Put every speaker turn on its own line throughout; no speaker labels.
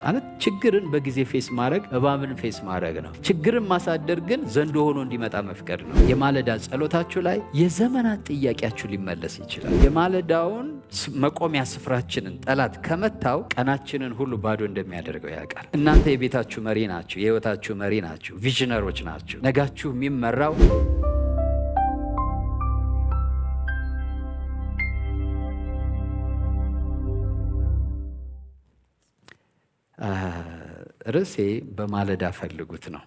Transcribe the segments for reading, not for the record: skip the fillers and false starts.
ማለት ችግርን በጊዜ ፌስ ማድረግ እባብን ፌስ ማድረግ ነው። ችግርን ማሳደር ግን ዘንዶ ሆኖ እንዲመጣ መፍቀድ ነው። የማለዳ ጸሎታችሁ ላይ የዘመናት ጥያቄያችሁ ሊመለስ ይችላል። የማለዳውን መቆሚያ ስፍራችንን ጠላት ከመታው ቀናችንን ሁሉ ባዶ እንደሚያደርገው ያውቃል። እናንተ የቤታችሁ መሪ ናችሁ፣ የህይወታችሁ መሪ ናችሁ፣ ቪዥነሮች ናችሁ። ነጋችሁ የሚመራው ርዕሴ በማለዳ ፈልጉት ነው።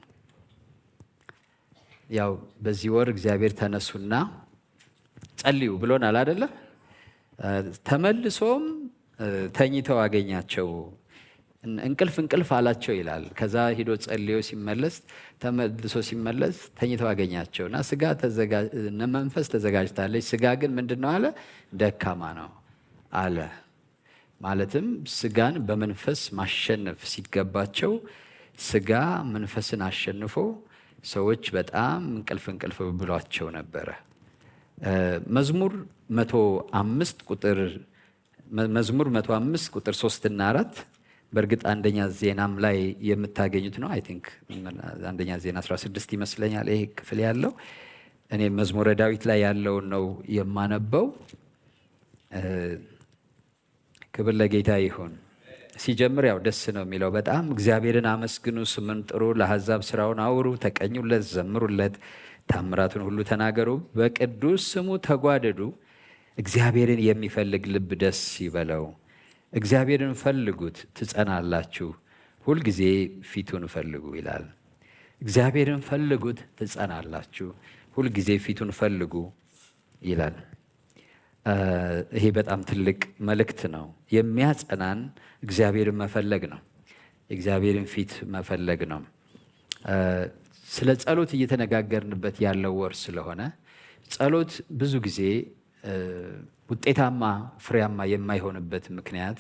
ያው በዚህ ወር እግዚአብሔር ተነሱና ጸልዩ ብሎናል አይደለ? ተመልሶም ተኝተው አገኛቸው። እንቅልፍ አላቸው ይላል። ከዛ ሂዶ ጸልዮ ሲመለስ ተመልሶ ሲመለስ ተኝተው አገኛቸውና መንፈስ ተዘጋጅታለች፣ ስጋ ግን ምንድነው አለ? ደካማ ነው አለ። ማለትም ስጋን በመንፈስ ማሸነፍ ሲገባቸው ስጋ መንፈስን አሸንፎ ሰዎች በጣም እንቅልፍ ብሏቸው ነበረ። መዝሙር 105 ቁጥር 3 እና 4 በእርግጥ አንደኛ ዜናም ላይ የምታገኙት ነው። አይ ቲንክ አንደኛ ዜና 16 ይመስለኛል ይሄ ክፍል ያለው። እኔ መዝሙረ ዳዊት ላይ ያለውን ነው የማነበው። ክብር ለጌታ ይሁን። ሲጀምር ያው ደስ ነው የሚለው በጣም እግዚአብሔርን አመስግኑ፣ ስሙን ጥሩ፣ ለአሕዛብ ስራውን አውሩ፣ ተቀኙለት፣ ዘምሩለት፣ ታምራቱን ሁሉ ተናገሩ፣ በቅዱስ ስሙ ተጓደዱ፣ እግዚአብሔርን የሚፈልግ ልብ ደስ ይበለው። እግዚአብሔርን ፈልጉት ትጸናላችሁ፣ ሁልጊዜ ፊቱን ፈልጉ ይላል። እግዚአብሔርን ፈልጉት ትጸናላችሁ፣ ሁልጊዜ ፊቱን ፈልጉ ይላል። ይሄ በጣም ትልቅ መልእክት ነው። የሚያጸናን እግዚአብሔርን መፈለግ ነው። የእግዚአብሔርን ፊት መፈለግ ነው። ስለ ጸሎት እየተነጋገርንበት ያለው ወር ስለሆነ ጸሎት ብዙ ጊዜ ውጤታማ ፍሬያማ የማይሆንበት ምክንያት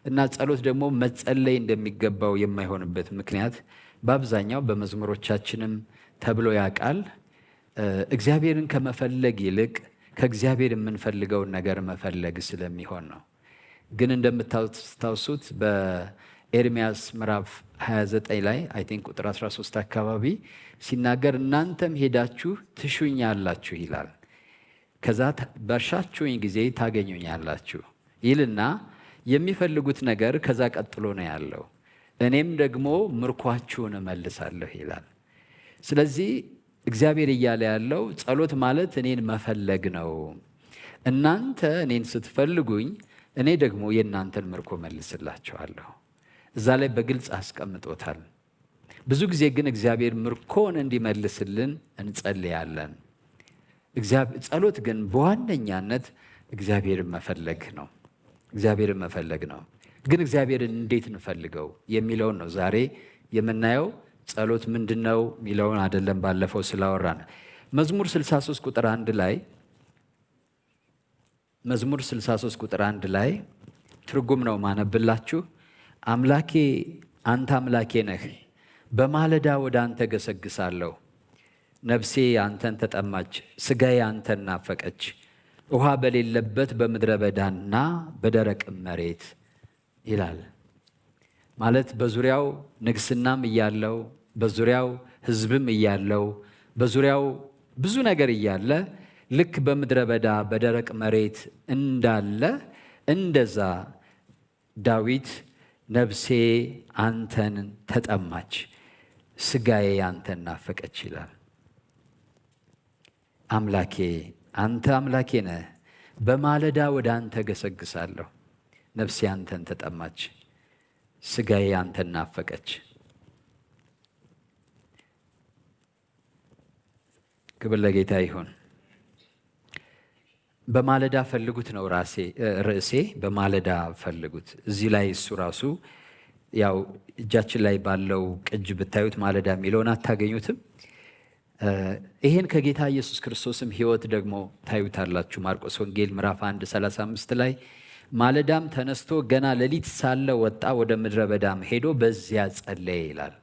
እና ጸሎት ደግሞ መጸለይ እንደሚገባው የማይሆንበት ምክንያት በአብዛኛው በመዝሙሮቻችንም ተብሎ ያውቃል። እግዚአብሔርን ከመፈለግ ይልቅ ከእግዚአብሔር የምንፈልገውን ነገር መፈለግ ስለሚሆን ነው። ግን እንደምታስታውሱት በኤርምያስ ምዕራፍ 29 ላይ አይ ቲንክ ቁጥር 13 አካባቢ ሲናገር እናንተም ሄዳችሁ ትሹኛላችሁ ይላል። ከዛ በሻችሁኝ ጊዜ ታገኙኛላችሁ ይልና የሚፈልጉት ነገር ከዛ ቀጥሎ ነው ያለው። እኔም ደግሞ ምርኳችሁን እመልሳለሁ ይላል። ስለዚህ እግዚአብሔር እያለ ያለው ጸሎት ማለት እኔን መፈለግ ነው። እናንተ እኔን ስትፈልጉኝ እኔ ደግሞ የእናንተን ምርኮ መልስላችኋለሁ። እዛ ላይ በግልጽ አስቀምጦታል። ብዙ ጊዜ ግን እግዚአብሔር ምርኮን እንዲመልስልን እንጸልያለን። ጸሎት ግን በዋነኛነት እግዚአብሔርን መፈለግ ነው። እግዚአብሔርን መፈለግ ነው። ግን እግዚአብሔርን እንዴት እንፈልገው የሚለውን ነው ዛሬ የምናየው። ጸሎት ምንድነው የሚለውን አይደለም፣ ባለፈው ስላወራን። መዝሙር 63 ቁጥር 1 ላይ ትርጉም ነው ማነብላችሁ። አምላኬ አንተ አምላኬ ነህ፣ በማለዳ ወደ አንተ ገሰግሳለሁ። ነፍሴ አንተን ተጠማች፣ ስጋዬ አንተን ናፈቀች፣ ውሃ በሌለበት በምድረ በዳና በደረቅ መሬት ይላል። ማለት በዙሪያው ንግስናም እያለው፣ በዙሪያው ሕዝብም እያለው፣ በዙሪያው ብዙ ነገር እያለ ልክ በምድረ በዳ በደረቅ መሬት እንዳለ እንደዛ ዳዊት ነፍሴ አንተን ተጠማች፣ ስጋዬ አንተን ናፈቀች ይላል። አምላኬ አንተ አምላኬ ነህ፣ በማለዳ ወደ አንተ ገሰግሳለሁ። ነፍሴ አንተን ተጠማች፣ ስጋዬ አንተን ናፈቀች። ክብር ለጌታ ይሁን። በማለዳ ፈልጉት ነው ርዕሴ። በማለዳ ፈልጉት። እዚህ ላይ እሱ ራሱ ያው እጃችን ላይ ባለው ቅጅ ብታዩት ማለዳ የሚለውን አታገኙትም። ይሄን ከጌታ ኢየሱስ ክርስቶስም ሕይወት ደግሞ ታዩታላችሁ። ማርቆስ ወንጌል ምዕራፍ 1:35 ላይ ማለዳም ተነስቶ ገና ሌሊት ሳለ ወጣ፣ ወደ ምድረ በዳም ሄዶ በዚያ ጸለየ ይላል።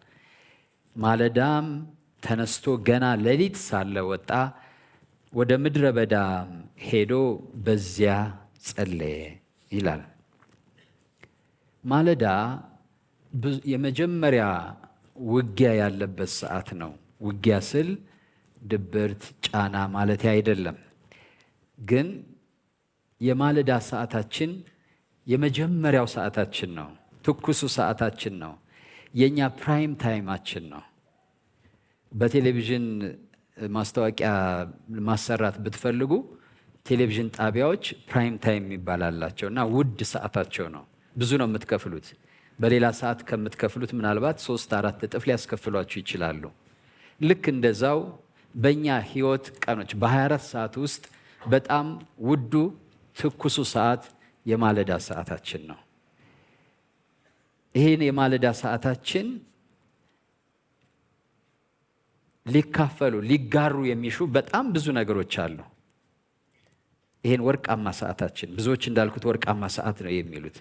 ማለዳም ተነስቶ ገና ሌሊት ሳለ ወጣ፣ ወደ ምድረ በዳም ሄዶ በዚያ ጸለየ ይላል። ማለዳ የመጀመሪያ ውጊያ ያለበት ሰዓት ነው። ውጊያ ስል ድብርት፣ ጫና ማለት አይደለም። ግን የማለዳ ሰዓታችን የመጀመሪያው ሰዓታችን ነው። ትኩሱ ሰዓታችን ነው። የኛ ፕራይም ታይማችን ነው። በቴሌቪዥን ማስታወቂያ ማሰራት ብትፈልጉ ቴሌቪዥን ጣቢያዎች ፕራይም ታይም ይባላላቸው እና ውድ ሰዓታቸው ነው። ብዙ ነው የምትከፍሉት። በሌላ ሰዓት ከምትከፍሉት ምናልባት 3-4 እጥፍ ሊያስከፍሏችሁ ይችላሉ። ልክ እንደዛው በእኛ ህይወት ቀኖች በ24 ሰዓት ውስጥ በጣም ውዱ ትኩሱ ሰዓት የማለዳ ሰዓታችን ነው። ይህን የማለዳ ሰዓታችን ሊካፈሉ ሊጋሩ የሚሹ በጣም ብዙ ነገሮች አሉ። ይህን ወርቃማ ሰዓታችን ብዙዎች እንዳልኩት ወርቃማ ሰዓት ነው የሚሉት።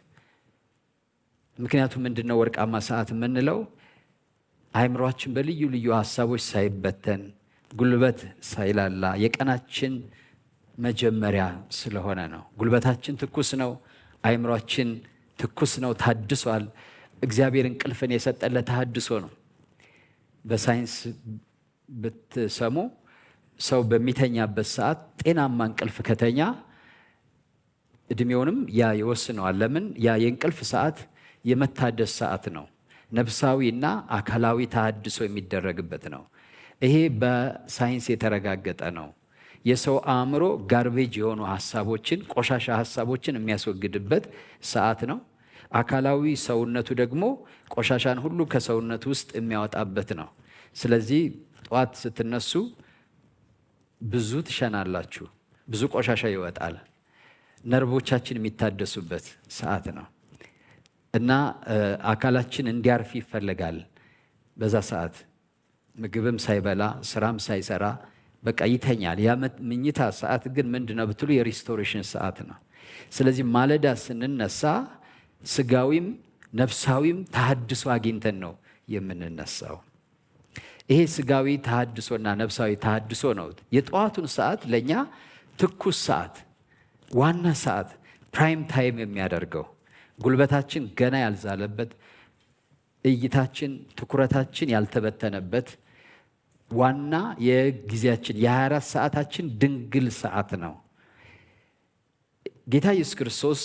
ምክንያቱም ምንድነው ወርቃማ ሰዓት የምንለው? አእምሯችን በልዩ ልዩ ሀሳቦች ሳይበተን ጉልበት ሳይላላ የቀናችን መጀመሪያ ስለሆነ ነው። ጉልበታችን ትኩስ ነው። አእምሯችን ትኩስ ነው፣ ታድሷል። እግዚአብሔር እንቅልፍን የሰጠን ለተሃድሶ ነው። በሳይንስ ብትሰሙ ሰው በሚተኛበት ሰዓት ጤናማ እንቅልፍ ከተኛ እድሜውንም ያ ይወስነዋል። ለምን? ያ የእንቅልፍ ሰዓት የመታደስ ሰዓት ነው። ነፍሳዊና አካላዊ ተሃድሶ የሚደረግበት ነው። ይሄ በሳይንስ የተረጋገጠ ነው። የሰው አእምሮ ጋርቤጅ የሆኑ ሀሳቦችን፣ ቆሻሻ ሀሳቦችን የሚያስወግድበት ሰዓት ነው። አካላዊ ሰውነቱ ደግሞ ቆሻሻን ሁሉ ከሰውነቱ ውስጥ የሚያወጣበት ነው። ስለዚህ ጠዋት ስትነሱ ብዙ ትሸናላችሁ፣ ብዙ ቆሻሻ ይወጣል። ነርቮቻችን የሚታደሱበት ሰዓት ነው እና አካላችን እንዲያርፍ ይፈልጋል። በዛ ሰዓት ምግብም ሳይበላ ስራም ሳይሰራ በቃ ይተኛል። ያ ምኝታ ሰዓት ግን ምንድነው ብትሉ የሪስቶሬሽን ሰዓት ነው። ስለዚህ ማለዳ ስንነሳ ስጋዊም ነፍሳዊም ተሃድሶ አግኝተን ነው የምንነሳው። ይሄ ስጋዊ ተሃድሶና ነፍሳዊ ተሃድሶ ነው የጠዋቱን ሰዓት ለኛ ትኩስ ሰዓት፣ ዋና ሰዓት፣ ፕራይም ታይም የሚያደርገው። ጉልበታችን ገና ያልዛለበት፣ እይታችን ትኩረታችን ያልተበተነበት ዋና የጊዜያችን የ24 ሰዓታችን ድንግል ሰዓት ነው። ጌታ ኢየሱስ ክርስቶስ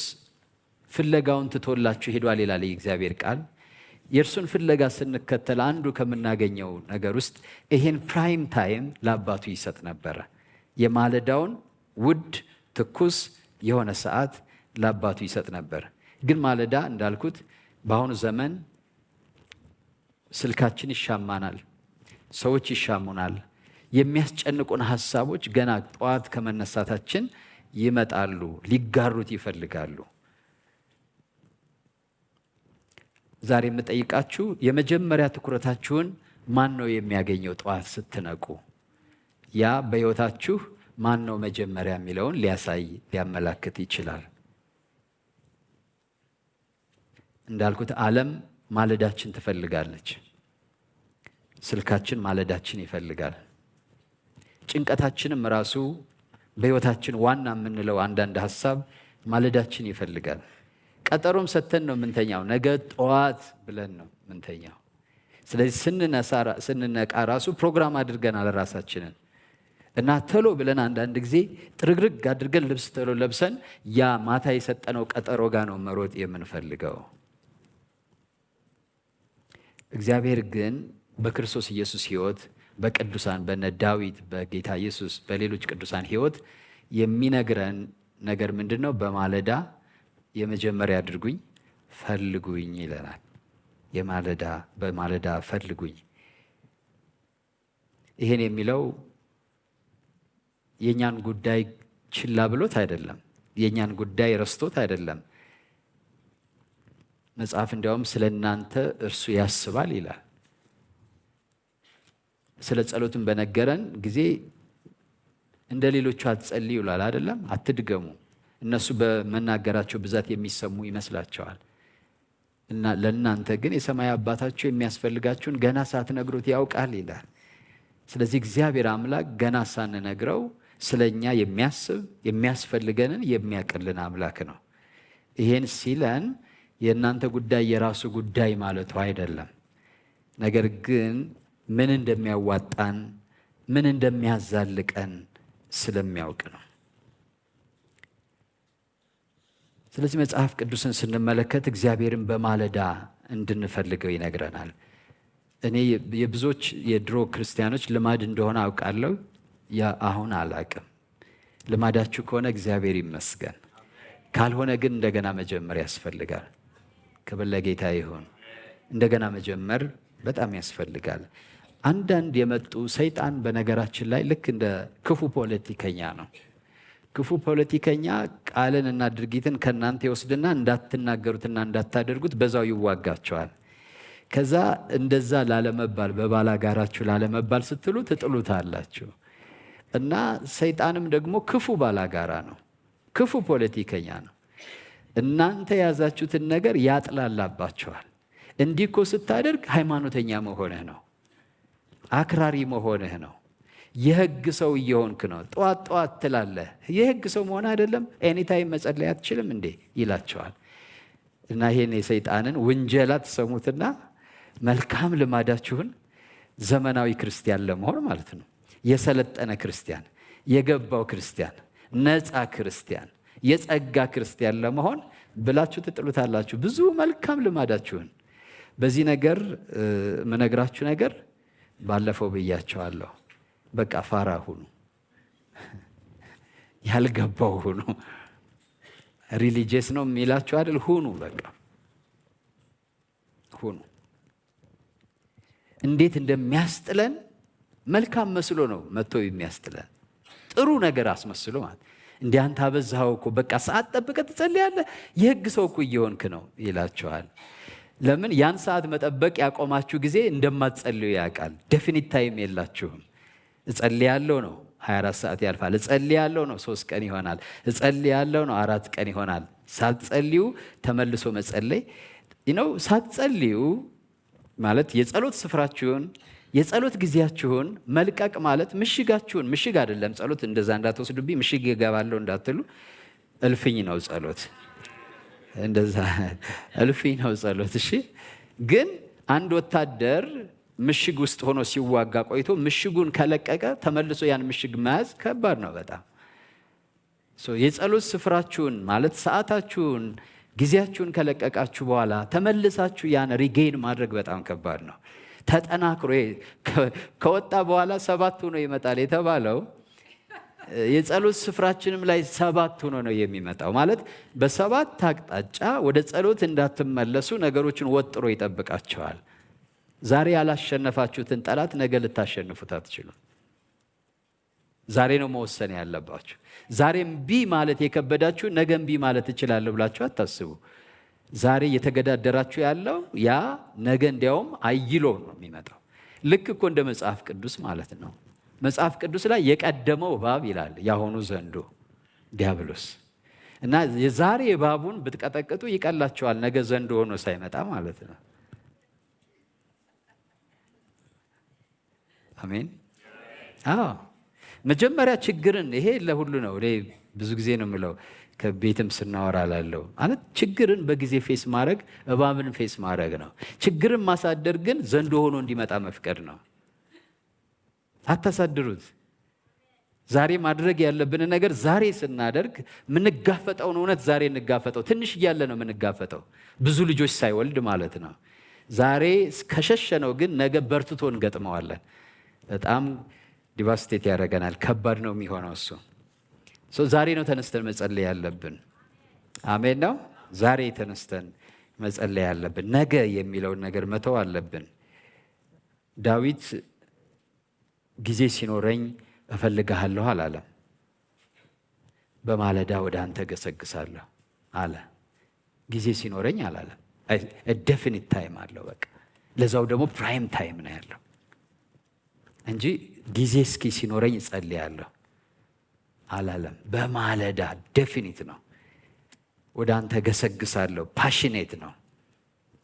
ፍለጋውን ትቶላችሁ ሄዷል ይላል የእግዚአብሔር ቃል። የእርሱን ፍለጋ ስንከተል አንዱ ከምናገኘው ነገር ውስጥ ይሄን ፕራይም ታይም ለአባቱ ይሰጥ ነበረ። የማለዳውን ውድ ትኩስ የሆነ ሰዓት ለአባቱ ይሰጥ ነበር። ግን ማለዳ እንዳልኩት በአሁኑ ዘመን ስልካችን ይሻማናል፣ ሰዎች ይሻሙናል። የሚያስጨንቁን ሀሳቦች ገና ጠዋት ከመነሳታችን ይመጣሉ፣ ሊጋሩት ይፈልጋሉ። ዛሬ የምጠይቃችሁ የመጀመሪያ ትኩረታችሁን ማን ነው የሚያገኘው? ጠዋት ስትነቁ ያ በሕይወታችሁ ማን ነው መጀመሪያ የሚለውን ሊያሳይ ሊያመላክት ይችላል። እንዳልኩት ዓለም ማለዳችን ትፈልጋለች። ስልካችን ማለዳችን ይፈልጋል። ጭንቀታችንም ራሱ በሕይወታችን ዋና የምንለው አንዳንድ ሀሳብ ማለዳችን ይፈልጋል። ቀጠሮም ሰተን ነው የምንተኛው፣ ነገ ጠዋት ብለን ነው የምንተኛው። ስለዚህ ስንነቃ ራሱ ፕሮግራም አድርገናል ራሳችንን እና ቶሎ ብለን አንዳንድ ጊዜ ጥርግርግ አድርገን ልብስ ቶሎ ለብሰን ያ ማታ የሰጠነው ቀጠሮ ጋር ነው መሮጥ የምንፈልገው። እግዚአብሔር ግን በክርስቶስ ኢየሱስ ሕይወት በቅዱሳን በነ ዳዊት በጌታ ኢየሱስ በሌሎች ቅዱሳን ሕይወት የሚነግረን ነገር ምንድን ነው? በማለዳ የመጀመሪያ አድርጉኝ ፈልጉኝ ይለናል። በማለዳ ፈልጉኝ። ይሄን የሚለው የኛን ጉዳይ ችላ ብሎት አይደለም፣ የኛን ጉዳይ ረስቶት አይደለም። መጽሐፍ እንዲያውም ስለ እናንተ እርሱ ያስባል ይላል። ስለ ጸሎትን በነገረን ጊዜ እንደ ሌሎቹ አትጸልዩ ይላል አይደለም፣ አትድገሙ። እነሱ በመናገራቸው ብዛት የሚሰሙ ይመስላቸዋል እና ለእናንተ ግን የሰማይ አባታችሁ የሚያስፈልጋችሁን ገና ሳትነግሩት ያውቃል ይላል። ስለዚህ እግዚአብሔር አምላክ ገና ሳንነግረው ስለኛ የሚያስብ የሚያስፈልገንን የሚያቀልን አምላክ ነው። ይሄን ሲለን የእናንተ ጉዳይ የራሱ ጉዳይ ማለቱ አይደለም። ነገር ግን ምን እንደሚያዋጣን ምን እንደሚያዛልቀን ስለሚያውቅ ነው። ስለዚህ መጽሐፍ ቅዱስን ስንመለከት እግዚአብሔርን በማለዳ እንድንፈልገው ይነግረናል። እኔ የብዙዎች የድሮ ክርስቲያኖች ልማድ እንደሆነ አውቃለሁ። አሁን አላቅም። ልማዳችሁ ከሆነ እግዚአብሔር ይመስገን፣ ካልሆነ ግን እንደገና መጀመር ያስፈልጋል። ክብር ለጌታ ይሁን። እንደገና መጀመር በጣም ያስፈልጋል። አንዳንድ የመጡ ሰይጣን በነገራችን ላይ ልክ እንደ ክፉ ፖለቲከኛ ነው። ክፉ ፖለቲከኛ ቃልን እና ድርጊትን ከእናንተ ይወስድና እንዳትናገሩትና እንዳታደርጉት በዛው ይዋጋቸዋል። ከዛ እንደዛ ላለመባል በባላጋራችሁ ላለመባል ስትሉ ትጥሉታላችሁ። እና ሰይጣንም ደግሞ ክፉ ባላጋራ ነው፣ ክፉ ፖለቲከኛ ነው። እናንተ የያዛችሁትን ነገር ያጥላላባችኋል። እንዲህ እኮ ስታደርግ ሃይማኖተኛ መሆንህ ነው፣ አክራሪ መሆንህ ነው፣ የህግ ሰው እየሆንክ ነው። ጠዋት ጠዋት ትላለህ። የህግ ሰው መሆን አይደለም፣ ኤኒታይም መጸለይ አትችልም እንዴ ይላቸዋል። እና ይሄን የሰይጣንን ውንጀላ ትሰሙትና መልካም ልማዳችሁን ዘመናዊ ክርስቲያን ለመሆን ማለት ነው፣ የሰለጠነ ክርስቲያን፣ የገባው ክርስቲያን፣ ነፃ ክርስቲያን፣ የጸጋ ክርስቲያን ለመሆን ብላችሁ ትጥሉታላችሁ ብዙ መልካም ልማዳችሁን። በዚህ ነገር ምነግራችሁ ነገር ባለፈው ብያቸዋለሁ። በቃ ፋራ ሁኑ፣ ያልገባው ሁኑ። ሪሊጂየስ ነው የሚላችሁ አይደል? ሁኑ፣ በቃ ሁኑ። እንዴት እንደሚያስጥለን መልካም መስሎ ነው መጥቶ የሚያስጥለን፣ ጥሩ ነገር አስመስሎ ማለት እንዲህ አንተ አበዛኸው እኮ በቃ ሰዓት ጠብቀህ ትጸልያለህ፣ የህግ ሰው እኮ እየሆንክ ነው ይላቸዋል። ለምን? ያን ሰዓት መጠበቅ ያቆማችሁ ጊዜ እንደማትጸልዩ ያውቃል። ዴፊኒት ታይም የላችሁም። እጸልያለሁ ነው 24 ሰዓት ያልፋል። እጸልያለሁ ነው 3 ቀን ይሆናል። እጸልያለሁ ነው 4 ቀን ይሆናል። ሳትጸልዩ ተመልሶ መጸለይ ነው። ሳትጸልዩ ማለት የጸሎት ስፍራችሁን የጸሎት ጊዜያችሁን መልቀቅ ማለት ምሽጋችሁን፣ ምሽግ አይደለም ጸሎት፣ እንደዛ እንዳትወስዱብኝ፣ ምሽግ ይገባለሁ እንዳትሉ። እልፍኝ ነው ጸሎት፣ እንደዛ እልፍኝ ነው ጸሎት። እሺ። ግን አንድ ወታደር ምሽግ ውስጥ ሆኖ ሲዋጋ ቆይቶ ምሽጉን ከለቀቀ ተመልሶ ያን ምሽግ መያዝ ከባድ ነው በጣም። የጸሎት ስፍራችሁን ማለት ሰዓታችሁን፣ ጊዜያችሁን ከለቀቃችሁ በኋላ ተመልሳችሁ ያን ሪጌን ማድረግ በጣም ከባድ ነው። ተጠናክሮ ከወጣ በኋላ 7 ሆኖ ይመጣል የተባለው የጸሎት ስፍራችንም ላይ 7 ሆኖ ነው የሚመጣው። ማለት በ7 አቅጣጫ ወደ ጸሎት እንዳትመለሱ ነገሮችን ወጥሮ ይጠብቃቸዋል። ዛሬ ያላሸነፋችሁትን ጠላት ነገ ልታሸንፉት አትችሉም። ዛሬ ነው መወሰን ያለባችሁ። ዛሬም ቢ ማለት የከበዳችሁ ነገም ቢ ማለት እችላለሁ ብላችሁ አታስቡ። ዛሬ እየተገዳደራችሁ ያለው ያ ነገ እንዲያውም አይሎ ነው የሚመጣው። ልክ እኮ እንደ መጽሐፍ ቅዱስ ማለት ነው። መጽሐፍ ቅዱስ ላይ የቀደመው እባብ ይላል፣ ያሁኑ ዘንዶ ዲያብሎስ። እና የዛሬ እባቡን ብትቀጠቅጡ ይቀላችኋል፣ ነገ ዘንዶ ሆኖ ሳይመጣ ማለት ነው። አሜን። አዎ መጀመሪያ ችግርን፣ ይሄ ለሁሉ ነው። እኔ ብዙ ጊዜ ነው የምለው፣ ከቤትም ስናወራ ላለው ማለት ችግርን በጊዜ ፌስ ማድረግ እባብን ፌስ ማድረግ ነው። ችግርን ማሳደር ግን ዘንዶ ሆኖ እንዲመጣ መፍቀድ ነው። አታሳድሩት። ዛሬ ማድረግ ያለብን ነገር ዛሬ ስናደርግ ምንጋፈጠውን እውነት ዛሬ እንጋፈጠው። ትንሽ እያለ ነው ምንጋፈጠው፣ ብዙ ልጆች ሳይወልድ ማለት ነው። ዛሬ ከሸሸነው ግን ነገ በርትቶ እንገጥመዋለን። በጣም ዲቫስቴት ያደርገናል። ከባድ ነው የሚሆነው እሱ። ዛሬ ነው ተነስተን መጸለይ ያለብን። አሜን ነው። ዛሬ ተነስተን መጸለይ ያለብን። ነገ የሚለውን ነገር መተው አለብን። ዳዊት ጊዜ ሲኖረኝ እፈልግሃለሁ አላለም። በማለዳ ወደ አንተ ገሰግሳለሁ አለ። ጊዜ ሲኖረኝ አላለም። ዴፊኒት ታይም አለው። በቃ ለዛው ደግሞ ፕራይም ታይም ነው ያለው እንጂ ጊዜ እስኪ ሲኖረኝ እጸልያለሁ አላለም። በማለዳ ዴፊኒት ነው። ወደ አንተ ገሰግሳለሁ፣ ፓሽኔት ነው።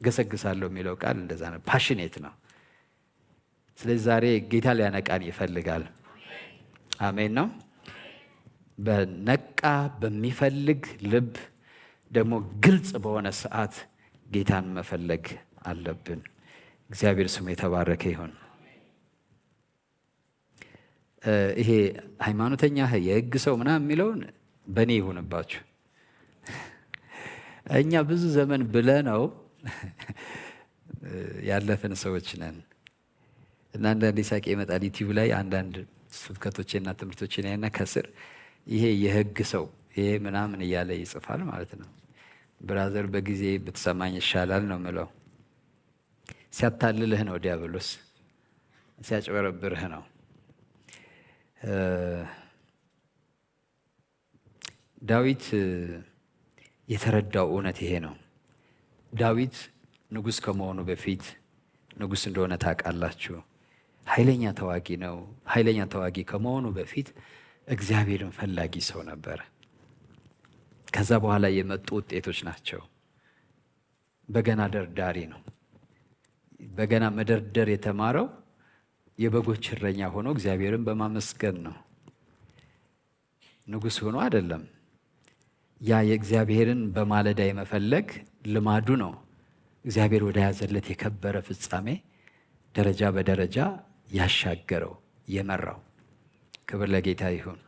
ገሰግሳለሁ የሚለው ቃል እንደዛ ነው፣ ፓሽኔት ነው። ስለዚህ ዛሬ ጌታ ሊያነቃን ይፈልጋል። አሜን ነው። በነቃ በሚፈልግ ልብ ደግሞ ግልጽ በሆነ ሰዓት ጌታን መፈለግ አለብን። እግዚአብሔር ስሙ የተባረከ ይሁን። ይሄ ሃይማኖተኛ የሕግ ሰው ምናምን የሚለውን በእኔ ይሁንባችሁ። እኛ ብዙ ዘመን ብለነው ያለፈን ሰዎች ነን እና አንዳንድ ሳቄ ይመጣል። ዩቲዩብ ላይ አንዳንድ ስብከቶችና ትምህርቶችን ያይና ከስር ይሄ የሕግ ሰው ይሄ ምናምን እያለ ይጽፋል ማለት ነው። ብራዘር በጊዜ ብትሰማኝ ይሻላል ነው ምለው። ሲያታልልህ ነው ዲያብሎስ፣ ሲያጭበረብርህ ነው። ዳዊት የተረዳው እውነት ይሄ ነው። ዳዊት ንጉሥ ከመሆኑ በፊት ንጉሥ እንደሆነ ታውቃላችሁ። ኃይለኛ ተዋጊ ነው። ኃይለኛ ተዋጊ ከመሆኑ በፊት እግዚአብሔርን ፈላጊ ሰው ነበረ። ከዛ በኋላ የመጡ ውጤቶች ናቸው። በገና ደርዳሪ ነው። በገና መደርደር የተማረው የበጎች እረኛ ሆኖ እግዚአብሔርን በማመስገን ነው። ንጉሥ ሆኖ አይደለም። ያ የእግዚአብሔርን በማለዳ የመፈለግ ልማዱ ነው እግዚአብሔር ወደ ያዘለት የከበረ ፍጻሜ ደረጃ በደረጃ ያሻገረው የመራው። ክብር ለጌታ ይሁን።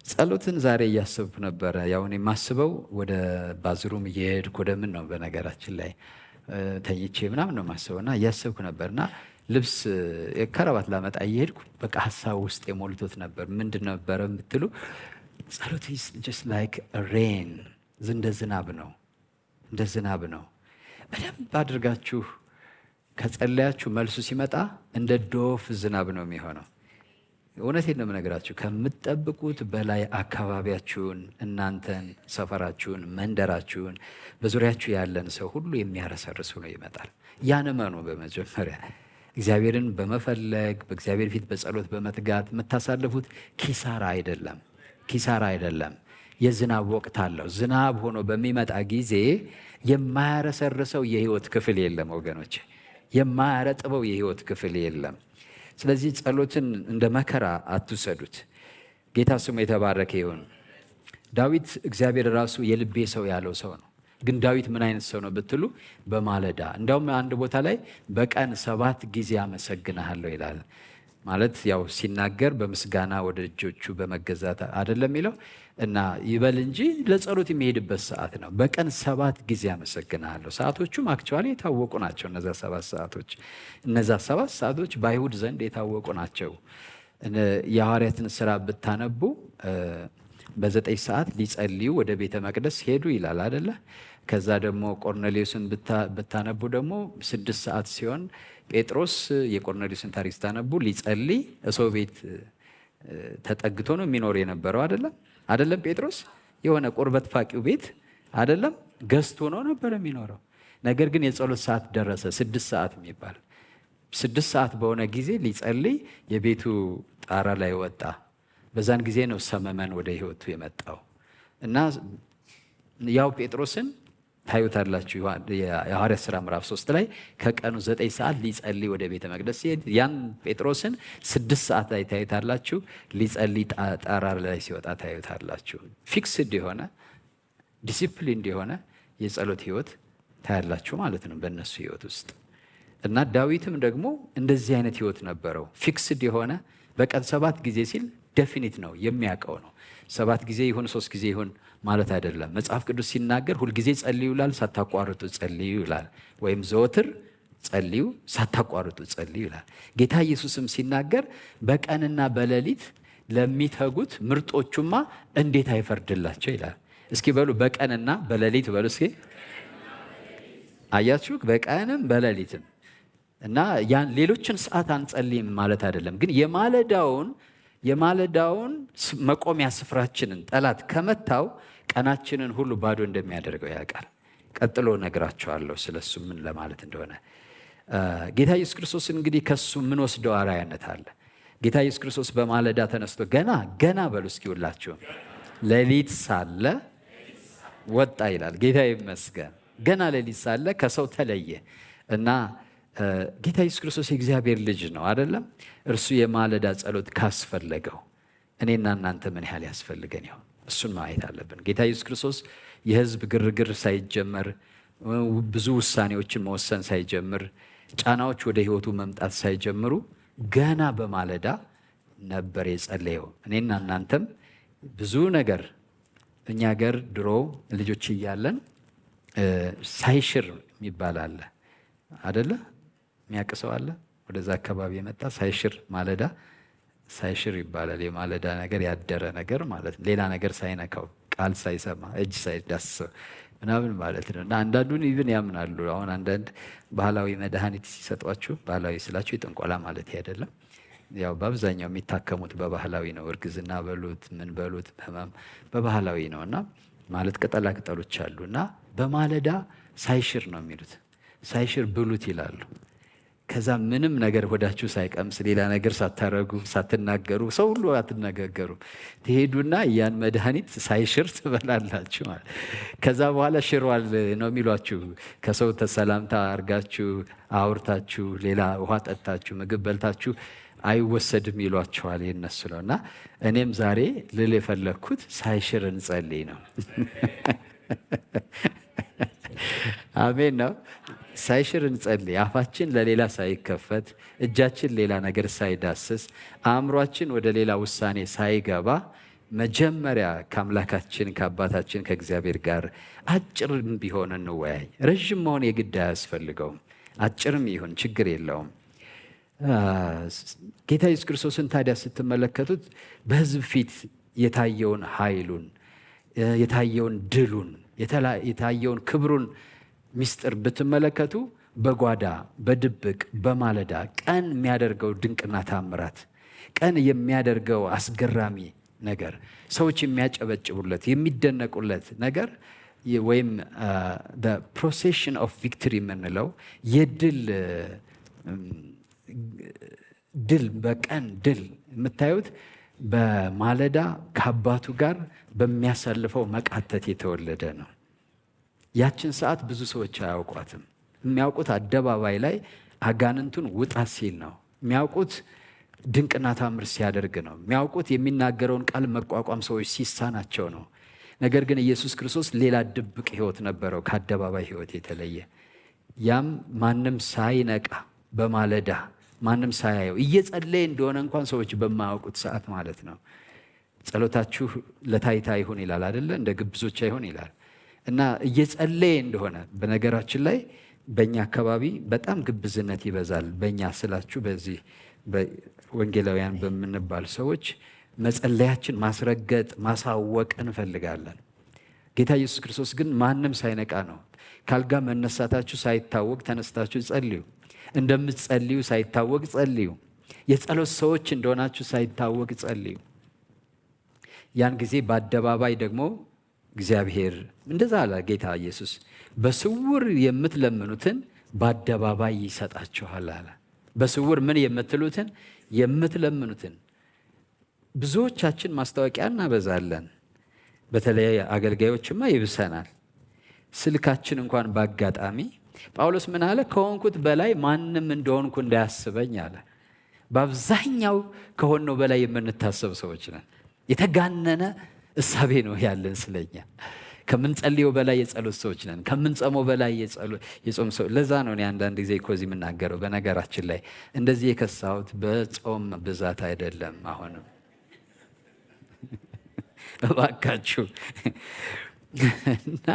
ጸሎትን ዛሬ እያሰብኩ ነበረ። ያውን የማስበው ወደ ባዝሩም እየሄድኩ ወደ ምን ነው በነገራችን ላይ ተኝቼ ምናምን ነው የማስበው እና እያሰብኩ ነበርና ልብስ ከረባት ላመጣ እየሄድኩ በቃ ሀሳብ ውስጥ የሞልቶት ነበር። ምንድን ነበረ የምትሉ? ጸሎት is just like a rain፣ እንደ ዝናብ ነው። እንደ ዝናብ ነው። በደንብ አድርጋችሁ ከጸለያችሁ መልሱ ሲመጣ እንደ ዶፍ ዝናብ ነው የሚሆነው። እውነቴን ነው የምነግራችሁ። ከምትጠብቁት በላይ አካባቢያችሁን፣ እናንተን፣ ሰፈራችሁን፣ መንደራችሁን፣ በዙሪያችሁ ያለን ሰው ሁሉ የሚያረሰርስ ሆኖ ይመጣል። ያን እመኑ። በመጀመሪያ እግዚአብሔርን በመፈለግ በእግዚአብሔር ፊት በጸሎት በመትጋት የምታሳልፉት ኪሳራ አይደለም። ኪሳራ አይደለም። የዝናብ ወቅት አለው። ዝናብ ሆኖ በሚመጣ ጊዜ የማያረሰርሰው የህይወት ክፍል የለም ወገኖች፣ የማያረጥበው የህይወት ክፍል የለም። ስለዚህ ጸሎትን እንደ መከራ አትውሰዱት። ጌታ ስሙ የተባረከ ይሁን። ዳዊት እግዚአብሔር ራሱ የልቤ ሰው ያለው ሰው ነው። ግን ዳዊት ምን አይነት ሰው ነው ብትሉ፣ በማለዳ እንዳውም አንድ ቦታ ላይ በቀን 7 ጊዜ አመሰግንሃለሁ ይላል። ማለት ያው ሲናገር በምስጋና ወደ እጆቹ በመገዛት አይደለም የሚለው እና ይበል እንጂ ለጸሎት የሚሄድበት ሰዓት ነው። በቀን 7 ጊዜ አመሰግንሃለሁ። ሰዓቶቹም አክቹዋሊ የታወቁ ናቸው። እነዛ 7 ሰዓቶች እነዛ 7 ሰዓቶች በአይሁድ ዘንድ የታወቁ ናቸው። የሐዋርያትን ስራ ብታነቡ በ9 ሰዓት ሊጸልዩ ወደ ቤተ መቅደስ ሄዱ ይላል አይደለ? ከዛ ደግሞ ቆርኔሌዎስን ብታነቡ ደግሞ 6 ሰዓት ሲሆን ጴጥሮስ የቆርኔሌዎስን ታሪክ ስታነቡ ሊጸልይ ሰው ቤት ተጠግቶ ነው የሚኖር የነበረው አይደለም? ጴጥሮስ የሆነ ቁርበት ፋቂው ቤት አይደለም ገዝቶ ነው ነበር የሚኖረው። ነገር ግን የጸሎት ሰዓት ደረሰ፣ 6 ሰዓት የሚባል 6 ሰዓት በሆነ ጊዜ ሊጸልይ የቤቱ ጣራ ላይ ወጣ። በዛን ጊዜ ነው ሰመመን ወደ ህይወቱ የመጣው እና ያው ጴጥሮስን ታዩታላችሁ። የሐዋርያት ሥራ ምዕራፍ 3 ላይ ከቀኑ 9 ሰዓት ሊጸልይ ወደ ቤተ መቅደስ ሲሄድ ያን ጴጥሮስን 6 ሰዓት ላይ ታዩታላችሁ። ሊጸልይ ጣራ ላይ ሲወጣ ታዩታላችሁ። ፊክስድ የሆነ ዲሲፕሊን የሆነ የጸሎት ህይወት ታያላችሁ ማለት ነው በእነሱ ህይወት ውስጥ እና ዳዊትም ደግሞ እንደዚህ አይነት ህይወት ነበረው። ፊክስድ የሆነ በቀን 7 ጊዜ ሲል ዴፊኒት ነው፣ የሚያውቀው ነው። 7 ጊዜ ይሁን 3 ጊዜ ይሁን ማለት አይደለም። መጽሐፍ ቅዱስ ሲናገር ሁልጊዜ ጸልዩ ይላል፣ ሳታቋርጡ ጸልዩ ይላል። ወይም ዘወትር ጸልዩ፣ ሳታቋርጡ ጸልዩ ይላል። ጌታ ኢየሱስም ሲናገር በቀንና በሌሊት ለሚተጉት ምርጦቹማ እንዴት አይፈርድላቸው ይላል። እስኪ በሉ በቀንና በሌሊት በሉ እስኪ። አያችሁ፣ በቀንም በሌሊትም እና ያን ሌሎችን ሰዓት አንጸልይም ማለት አይደለም። ግን የማለዳውን መቆሚያ ስፍራችንን ጠላት ከመታው ቀናችንን ሁሉ ባዶ እንደሚያደርገው ያውቃል። ቀጥሎ ነግራቸዋለሁ ስለሱ ምን ለማለት እንደሆነ። ጌታ ኢየሱስ ክርስቶስ እንግዲህ ከሱ ምን ወስደው አርአያነት አለ። ጌታ ኢየሱስ ክርስቶስ በማለዳ ተነስቶ ገና በሉ እስኪ ሁላችሁ፣ ሌሊት ሳለ ወጣ ይላል። ጌታ ይመስገን። ገና ሌሊት ሳለ ከሰው ተለየ እና ጌታ ኢየሱስ ክርስቶስ የእግዚአብሔር ልጅ ነው አይደለም? እርሱ የማለዳ ጸሎት ካስፈለገው እኔና እናንተ ምን ያህል ያስፈልገን ይሆን? እሱን ማየት አለብን። ጌታ ኢየሱስ ክርስቶስ የሕዝብ ግርግር ሳይጀመር ብዙ ውሳኔዎችን መወሰን ሳይጀምር፣ ጫናዎች ወደ ህይወቱ መምጣት ሳይጀምሩ ገና በማለዳ ነበር የጸለየው። እኔና እናንተም ብዙ ነገር እኛ ሀገር ድሮ ልጆች እያለን ሳይሽር የሚባል አለ አደለ? የሚያውቅ ሰው አለ? ወደዛ አካባቢ የመጣ ሳይሽር ማለዳ ሳይሽር ይባላል። የማለዳ ነገር ያደረ ነገር ማለት ነው። ሌላ ነገር ሳይነካው፣ ቃል ሳይሰማ፣ እጅ ሳይዳስሰው ምናምን ማለት ነው። እና አንዳንዱን ኢቭን ያምናሉ። አሁን አንዳንድ ባህላዊ መድኃኒት ሲሰጧችሁ፣ ባህላዊ ስላችሁ የጥንቆላ ማለት አይደለም፣ ያው በአብዛኛው የሚታከሙት በባህላዊ ነው። እርግዝና በሉት ምን በሉት ህመም በባህላዊ ነው። እና ማለት ቅጠላ ቅጠሎች አሉ እና በማለዳ ሳይሽር ነው የሚሉት። ሳይሽር ብሉት ይላሉ። ከዛ ምንም ነገር ሆዳችሁ ሳይቀምስ ሌላ ነገር ሳታረጉ ሳትናገሩ፣ ሰው ሁሉ አትነጋገሩ፣ ትሄዱና ያን መድኃኒት ሳይሽር ትበላላችሁ ማለት። ከዛ በኋላ ሽሯል ነው የሚሏችሁ። ከሰው ተሰላምታ አርጋችሁ አውርታችሁ ሌላ ውሃ ጠጣችሁ ምግብ በልታችሁ አይወሰድም ይሏቸዋል። የነሱ ነው። እና እኔም ዛሬ ልል የፈለግኩት ሳይሽር እንጸልይ ነው። አሜን ነው። ሳይሽር እንጸልይ። አፋችን ለሌላ ሳይከፈት፣ እጃችን ሌላ ነገር ሳይዳስስ፣ አእምሯችን ወደ ሌላ ውሳኔ ሳይገባ መጀመሪያ ከአምላካችን ከአባታችን ከእግዚአብሔር ጋር አጭርም ቢሆን እንወያይ። ረዥም መሆን የግድ አያስፈልገውም። አጭርም ይሁን ችግር የለውም። ጌታ ኢየሱስ ክርስቶስን ታዲያ ስትመለከቱት በሕዝብ ፊት የታየውን ኃይሉን፣ የታየውን ድሉን፣ የታየውን ክብሩን ምስጢር ብትመለከቱ በጓዳ በድብቅ በማለዳ ቀን የሚያደርገው ድንቅና ታምራት፣ ቀን የሚያደርገው አስገራሚ ነገር፣ ሰዎች የሚያጨበጭቡለት የሚደነቁለት ነገር ወይም ፕሮሴሽን ኦፍ ቪክትሪ የምንለው የድል በቀን ድል የምታዩት በማለዳ ከአባቱ ጋር በሚያሳልፈው መቃተት የተወለደ ነው። ያችን ሰዓት ብዙ ሰዎች አያውቋትም። የሚያውቁት አደባባይ ላይ አጋንንቱን ውጣ ሲል ነው። የሚያውቁት ድንቅና ታምር ሲያደርግ ነው። የሚያውቁት የሚናገረውን ቃል መቋቋም ሰዎች ሲሳናቸው ነው። ነገር ግን ኢየሱስ ክርስቶስ ሌላ ድብቅ ሕይወት ነበረው ከአደባባይ ሕይወት የተለየ። ያም ማንም ሳይነቃ በማለዳ ማንም ሳያየው እየጸለየ እንደሆነ እንኳን ሰዎች በማያውቁት ሰዓት ማለት ነው። ጸሎታችሁ ለታይታ ይሁን ይላል አይደለ? እንደ ግብዞች አይሁን ይላል። እና እየጸለየ እንደሆነ በነገራችን ላይ በእኛ አካባቢ በጣም ግብዝነት ይበዛል። በእኛ ስላችሁ በዚህ ወንጌላውያን በምንባል ሰዎች መጸለያችን ማስረገጥ ማሳወቅ እንፈልጋለን። ጌታ ኢየሱስ ክርስቶስ ግን ማንም ሳይነቃ ነው። ካልጋ መነሳታችሁ ሳይታወቅ ተነስታችሁ ጸልዩ። እንደምትጸልዩ ሳይታወቅ ጸልዩ። የጸሎት ሰዎች እንደሆናችሁ ሳይታወቅ ጸልዩ። ያን ጊዜ በአደባባይ ደግሞ እግዚአብሔር እንደዛ አለ ጌታ ኢየሱስ፣ በስውር የምትለምኑትን በአደባባይ ይሰጣችኋል አለ። በስውር ምን የምትሉትን የምትለምኑትን። ብዙዎቻችን ማስታወቂያ እናበዛለን። በተለይ አገልጋዮችማ ይብሰናል። ስልካችን እንኳን በአጋጣሚ ጳውሎስ ምን አለ? ከሆንኩት በላይ ማንም እንደሆንኩ እንዳያስበኝ አለ። በአብዛኛው ከሆነው በላይ የምንታሰብ ሰዎች ነን። የተጋነነ እሳቤ ነው ያለን ስለኛ። ከምንጸልየው በላይ የጸሎት ሰዎች ነን። ከምንጸመው በላይ የጾም ሰው። ለዛ ነው እኔ አንዳንድ ጊዜ እኮ እዚህ የምናገረው። በነገራችን ላይ እንደዚህ የከሳሁት በጾም ብዛት አይደለም። አሁንም እባካችሁ እና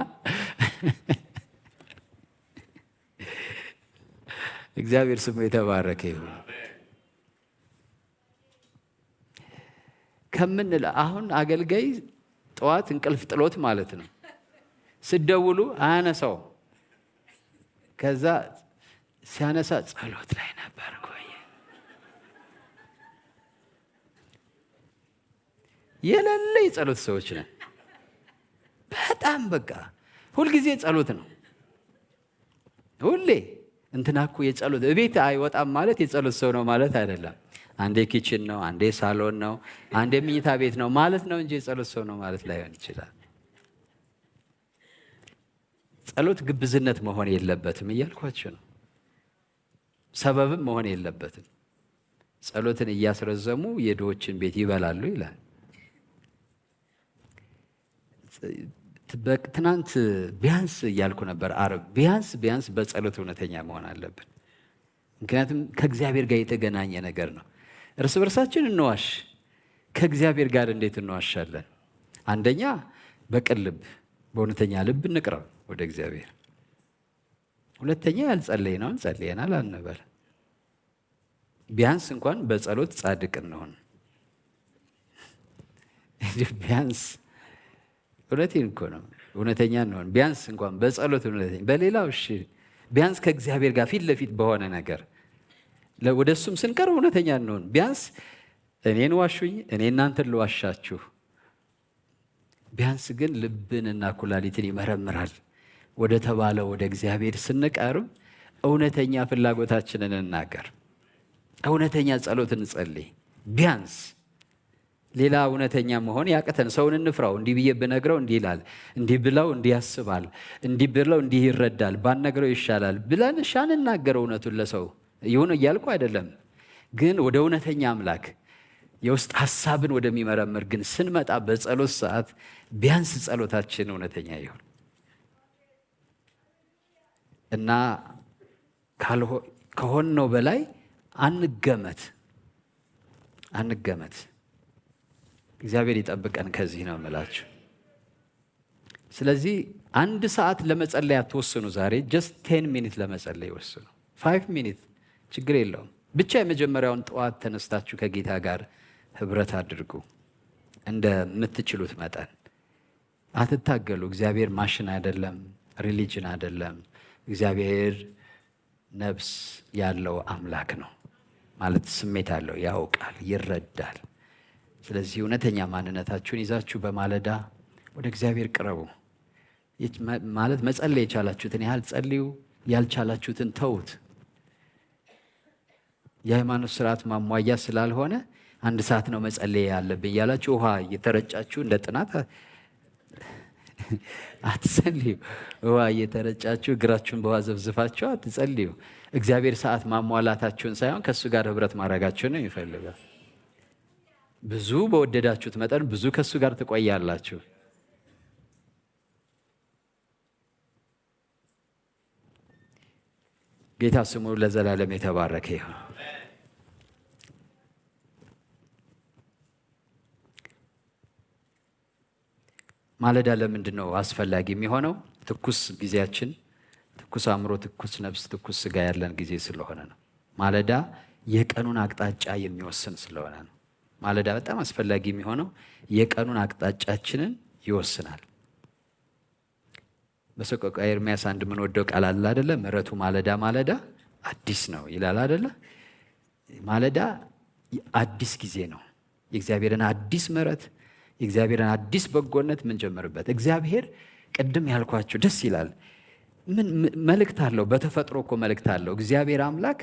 እግዚአብሔር ስሙ የተባረከ ይሁን። ከምንል አሁን አገልጋይ ጠዋት እንቅልፍ ጥሎት ማለት ነው ስደውሉ አያነሳው። ከዛ ሲያነሳ ጸሎት ላይ ነበር ቆየ። የሌለ የጸሎት ሰዎች ነን። በጣም በቃ ሁልጊዜ ጸሎት ነው። ሁሌ እንትና እኮ የጸሎት እቤት አይወጣም ማለት የጸሎት ሰው ነው ማለት አይደለም። አንዴ ኪችን ነው፣ አንዴ ሳሎን ነው፣ አንዴ መኝታ ቤት ነው ማለት ነው እንጂ የጸሎት ሰው ነው ማለት ላይሆን ይችላል። ጸሎት ግብዝነት መሆን የለበትም እያልኳቸው ነው። ሰበብም መሆን የለበትም። ጸሎትን እያስረዘሙ የድሆችን ቤት ይበላሉ ይላል። ትናንት ቢያንስ እያልኩ ነበር ዓርብ ቢያንስ በጸሎት እውነተኛ መሆን አለብን። ምክንያቱም ከእግዚአብሔር ጋር የተገናኘ ነገር ነው። እርስ በርሳችን እንዋሽ፣ ከእግዚአብሔር ጋር እንዴት እንዋሻለን? አንደኛ በቅን ልብ በእውነተኛ ልብ እንቅረብ ወደ እግዚአብሔር። ሁለተኛ ያልጸለይነውን ጸልየናል አንበል። ቢያንስ እንኳን በጸሎት ጻድቅ እንሆን። ቢያንስ እውነቴን እኮ ነው፣ እውነተኛ እንሆን። ቢያንስ እንኳን በጸሎት እውነተኛ፣ በሌላው እሺ፣ ቢያንስ ከእግዚአብሔር ጋር ፊት ለፊት በሆነ ነገር ወደ እሱም ስንቀርብ እውነተኛ እንሆን። ቢያንስ እኔን ዋሹኝ፣ እኔ እናንተን ልዋሻችሁ። ቢያንስ ግን ልብንና ኩላሊትን ይመረምራል ወደ ተባለው ወደ እግዚአብሔር ስንቀርብ እውነተኛ ፍላጎታችንን እናገር፣ እውነተኛ ጸሎት እንጸልይ። ቢያንስ ሌላ እውነተኛ መሆን ያቅተን ሰውን እንፍራው። እንዲህ ብዬ ብነግረው እንዲህ ይላል፣ እንዲህ ብለው እንዲህ ያስባል፣ እንዲህ ብለው እንዲህ ይረዳል፣ ባነግረው ይሻላል ብለን እንናገረው። እውነቱን ለሰው ይሁን እያልኩ አይደለም፣ ግን ወደ እውነተኛ አምላክ የውስጥ ሐሳብን ወደሚመረምር ግን ስንመጣ በጸሎት ሰዓት ቢያንስ ጸሎታችን እውነተኛ ይሁን እና ከሆነው በላይ አንገመት። እግዚአብሔር ይጠብቀን ከዚህ ነው የምላችሁ። ስለዚህ 1 ሰዓት ለመጸለይ አትወስኑ። ዛሬ ጀስት 10 ሚኒት ለመጸለይ ወስኑ። 5 ሚኒት ችግር የለውም። ብቻ የመጀመሪያውን ጠዋት ተነስታችሁ ከጌታ ጋር ህብረት አድርጉ። እንደምትችሉት መጠን አትታገሉ። እግዚአብሔር ማሽን አይደለም፣ ሪሊጅን አይደለም። እግዚአብሔር ነፍስ ያለው አምላክ ነው። ማለት ስሜት አለው፣ ያውቃል፣ ይረዳል። ስለዚህ እውነተኛ ማንነታችሁን ይዛችሁ በማለዳ ወደ እግዚአብሔር ቅረቡ። ማለት መጸለይ የቻላችሁትን ያህል ጸልዩ፣ ያልቻላችሁትን ተዉት። የሃይማኖት ስርዓት ማሟያ ስላልሆነ 1 ሰዓት ነው መጸለይ ያለብኝ ያላችሁ ውሃ እየተረጫችሁ እንደ ጥናት አትጸልዩ። ውሃ እየተረጫችሁ እግራችሁን በውሃ ዘብዝፋችሁ አትጸልዩ። እግዚአብሔር ሰዓት ማሟላታችሁን ሳይሆን ከእሱ ጋር ህብረት ማድረጋችሁን ነው ይፈልጋል። ብዙ በወደዳችሁት መጠን ብዙ ከእሱ ጋር ትቆያላችሁ። ጌታ ስሙ ለዘላለም የተባረከ ይሁን። ማለዳ ለምንድን ነው አስፈላጊ የሚሆነው? ትኩስ ጊዜያችን፣ ትኩስ አእምሮ፣ ትኩስ ነፍስ፣ ትኩስ ስጋ ያለን ጊዜ ስለሆነ ነው። ማለዳ የቀኑን አቅጣጫ የሚወስን ስለሆነ ነው። ማለዳ በጣም አስፈላጊ የሚሆነው የቀኑን አቅጣጫችንን ይወስናል። በሰቆቃወ ኤርምያስ 1 የምንወደው ቃል አለ አይደለ? ምሕረቱ ማለዳ ማለዳ አዲስ ነው ይላል አይደለ? ማለዳ አዲስ ጊዜ ነው። የእግዚአብሔርን አዲስ ምሕረት፣ የእግዚአብሔርን አዲስ በጎነት ምን ጀመርበት። እግዚአብሔር ቅድም ያልኳቸው ደስ ይላል። ምን መልእክት አለው? በተፈጥሮ እኮ መልእክት አለው። እግዚአብሔር አምላክ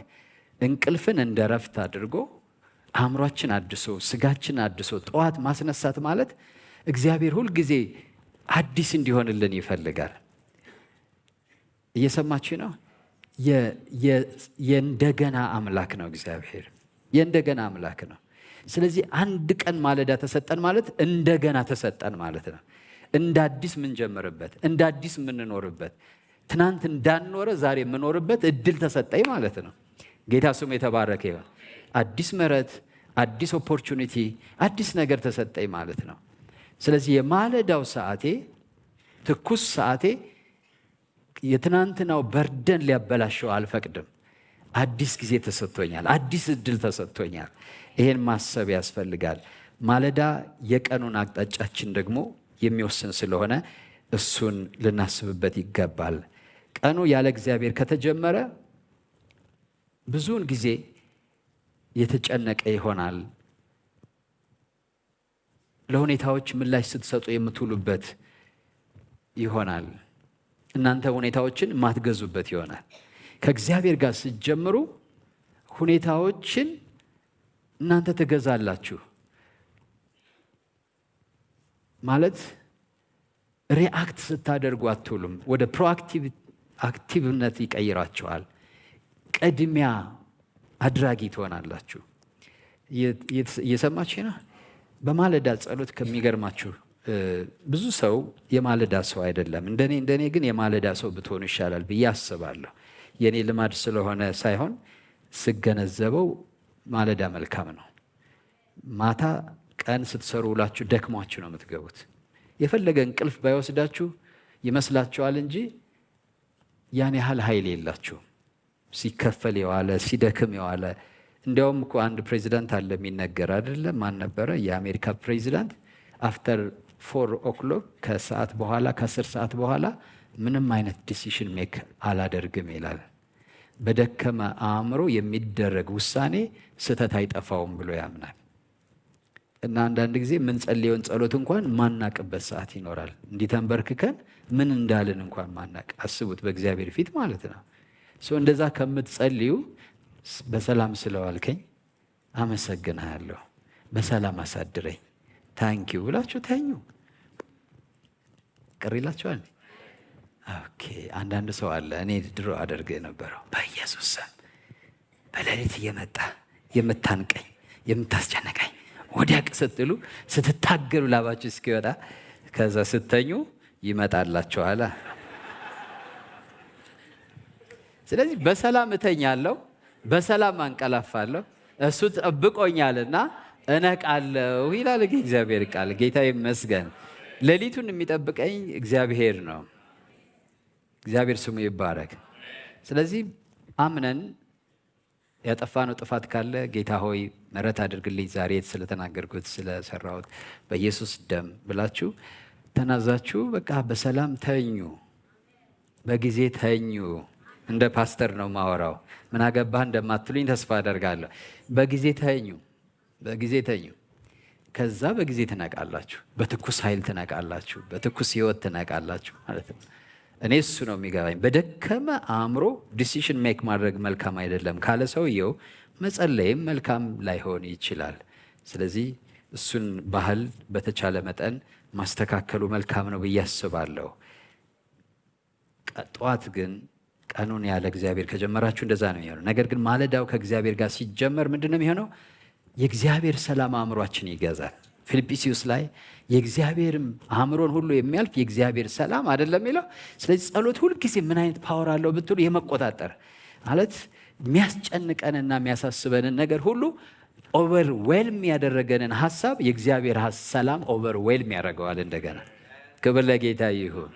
እንቅልፍን እንደ ረፍት አድርጎ አእምሯችን አድሶ ስጋችን አድሶ ጠዋት ማስነሳት ማለት እግዚአብሔር ሁል ጊዜ አዲስ እንዲሆንልን ይፈልጋል። እየሰማችሁ ነው? የእንደገና አምላክ ነው እግዚአብሔር፣ የእንደገና አምላክ ነው። ስለዚህ 1 ቀን ማለዳ ተሰጠን ማለት እንደገና ተሰጠን ማለት ነው። እንደ አዲስ የምንጀምርበት፣ እንደ አዲስ የምንኖርበት፣ ትናንት እንዳንኖረ ዛሬ የምኖርበት እድል ተሰጠኝ ማለት ነው። ጌታ ስሙ የተባረከ ይሁን። አዲስ ምሕረት፣ አዲስ ኦፖርቹኒቲ፣ አዲስ ነገር ተሰጠኝ ማለት ነው። ስለዚህ የማለዳው ሰዓቴ፣ ትኩስ ሰዓቴ የትናንትናው በርደን ሊያበላሸው አልፈቅድም። አዲስ ጊዜ ተሰጥቶኛል፣ አዲስ እድል ተሰጥቶኛል። ይሄን ማሰብ ያስፈልጋል። ማለዳ የቀኑን አቅጣጫችን ደግሞ የሚወስን ስለሆነ እሱን ልናስብበት ይገባል። ቀኑ ያለ እግዚአብሔር ከተጀመረ ብዙውን ጊዜ የተጨነቀ ይሆናል። ለሁኔታዎች ምላሽ ስትሰጡ የምትውሉበት ይሆናል። እናንተ ሁኔታዎችን ማትገዙበት ይሆናል። ከእግዚአብሔር ጋር ስትጀምሩ ሁኔታዎችን እናንተ ትገዛላችሁ። ማለት ሪአክት ስታደርጉ አትውሉም። ወደ ፕሮአክቲቭነት ይቀይራችኋል። ቅድሚያ አድራጊ ትሆናላችሁ። እየሰማችሁ ነው? በማለዳ ጸሎት ከሚገርማችሁ ብዙ ሰው የማለዳ ሰው አይደለም። እንደኔ ግን የማለዳ ሰው ብትሆኑ ይሻላል ብዬ አስባለሁ። የኔ ልማድ ስለሆነ ሳይሆን ስገነዘበው ማለዳ መልካም ነው። ማታ ቀን ስትሰሩ ውላችሁ ደክሟችሁ ነው የምትገቡት። የፈለገ እንቅልፍ ባይወስዳችሁ ይመስላችኋል እንጂ ያን ያህል ኃይል የላችሁም። ሲከፈል የዋለ ሲደክም የዋለ እንዲያውም እኮ አንድ ፕሬዚዳንት አለ የሚነገር አይደለም፣ ማን ነበረ? የአሜሪካ ፕሬዚዳንት አፍተር 4 o'clock ከሰዓት በኋላ ከ10 ሰዓት በኋላ ምንም አይነት ዲሲሽን ሜክ አላደርግም ይላል። በደከመ አእምሮ የሚደረግ ውሳኔ ስህተት አይጠፋውም ብሎ ያምናል። እና አንዳንድ ጊዜ የምንጸልየውን ጸሎት እንኳን ማናቅበት ሰዓት ይኖራል። እንዲተንበርክከን ምን እንዳልን እንኳን ማናቅ። አስቡት፣ በእግዚአብሔር ፊት ማለት ነው። እንደዛ ከምትጸልዩ በሰላም ስለዋልከኝ አመሰግንሃለሁ፣ በሰላም አሳድረኝ፣ ታንኪዩ ብላችሁ ተኙ። ቅር ይላችኋል? ኦኬ። አንዳንድ ሰው አለ፣ እኔ ድሮ አደርግ የነበረው በኢየሱስ ስም በሌሊት እየመጣ የምታንቀኝ የምታስጨነቀኝ ወዲያቅ ስትሉ ስትታገሉ ላባችሁ እስኪወጣ ከዛ ስተኙ ይመጣላችኋል። ስለዚህ በሰላም እተኛለሁ፣ በሰላም አንቀላፋለሁ፣ እሱ ጠብቆኛልና እነቃለሁ ይላል እግዚአብሔር ቃል። ጌታ ይመስገን። ሌሊቱን የሚጠብቀኝ እግዚአብሔር ነው። እግዚአብሔር ስሙ ይባረክ። ስለዚህ አምነን ያጠፋነው ጥፋት ካለ ጌታ ሆይ ምሕረት አድርግልኝ፣ ዛሬ ስለተናገርኩት ስለሰራሁት በኢየሱስ ደም ብላችሁ ተናዛችሁ በቃ በሰላም ተኙ፣ በጊዜ ተኙ። እንደ ፓስተር ነው ማወራው፣ ምን አገባህ እንደማትሉኝ ተስፋ አደርጋለሁ። በጊዜ ተኙ፣ በጊዜ ተኙ። ከዛ በጊዜ ትነቃላችሁ፣ በትኩስ ኃይል ትነቃላችሁ፣ በትኩስ ህይወት ትነቃላችሁ ማለት ነው። እኔ እሱ ነው የሚገባኝ። በደከመ አእምሮ ዲሲሽን ሜክ ማድረግ መልካም አይደለም ካለ ሰውየው መጸለይም መልካም ላይሆን ይችላል። ስለዚህ እሱን ባህል በተቻለ መጠን ማስተካከሉ መልካም ነው ብዬ አስባለሁ። ጠዋት ግን ቀኑን ያለ እግዚአብሔር ከጀመራችሁ እንደዛ ነው የሚሆነው። ነገር ግን ማለዳው ከእግዚአብሔር ጋር ሲጀመር ምንድን ነው የሚሆነው? የእግዚአብሔር ሰላም አእምሯችን ይገዛል። ፊልጵስዩስ ላይ የእግዚአብሔር አእምሮን ሁሉ የሚያልፍ የእግዚአብሔር ሰላም አይደለም የሚለው። ስለዚህ ጸሎት ሁልጊዜ ምን አይነት ፓወር አለው ብትሉ የመቆጣጠር ማለት የሚያስጨንቀንና የሚያሳስበንን ነገር ሁሉ ኦቨርዌልም ያደረገንን ሀሳብ የእግዚአብሔር ሰላም ኦቨርዌልም ያደርገዋል። እንደገና ክብር ለጌታ ይሁን።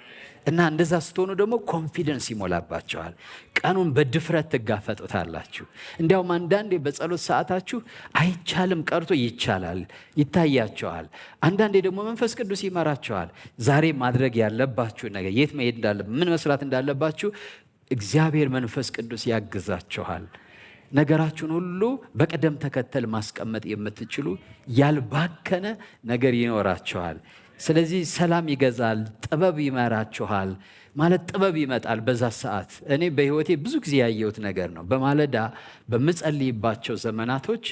እና እንደዛ ስትሆኑ ደግሞ ኮንፊደንስ ይሞላባቸዋል። ቀኑን በድፍረት ትጋፈጡታላችሁ። እንዲያውም አንዳንዴ በጸሎት ሰዓታችሁ አይቻልም ቀርቶ ይቻላል ይታያቸዋል። አንዳንዴ ደግሞ መንፈስ ቅዱስ ይመራቸዋል። ዛሬ ማድረግ ያለባችሁ ነገር፣ የት መሄድ ምን መስራት እንዳለባችሁ እግዚአብሔር መንፈስ ቅዱስ ያግዛችኋል። ነገራችሁን ሁሉ በቅደም ተከተል ማስቀመጥ የምትችሉ ያልባከነ ነገር ይኖራችኋል። ስለዚህ ሰላም ይገዛል፣ ጥበብ ይመራችኋል። ማለት ጥበብ ይመጣል በዛ ሰዓት። እኔ በህይወቴ ብዙ ጊዜ ያየሁት ነገር ነው። በማለዳ በምጸልይባቸው ዘመናቶች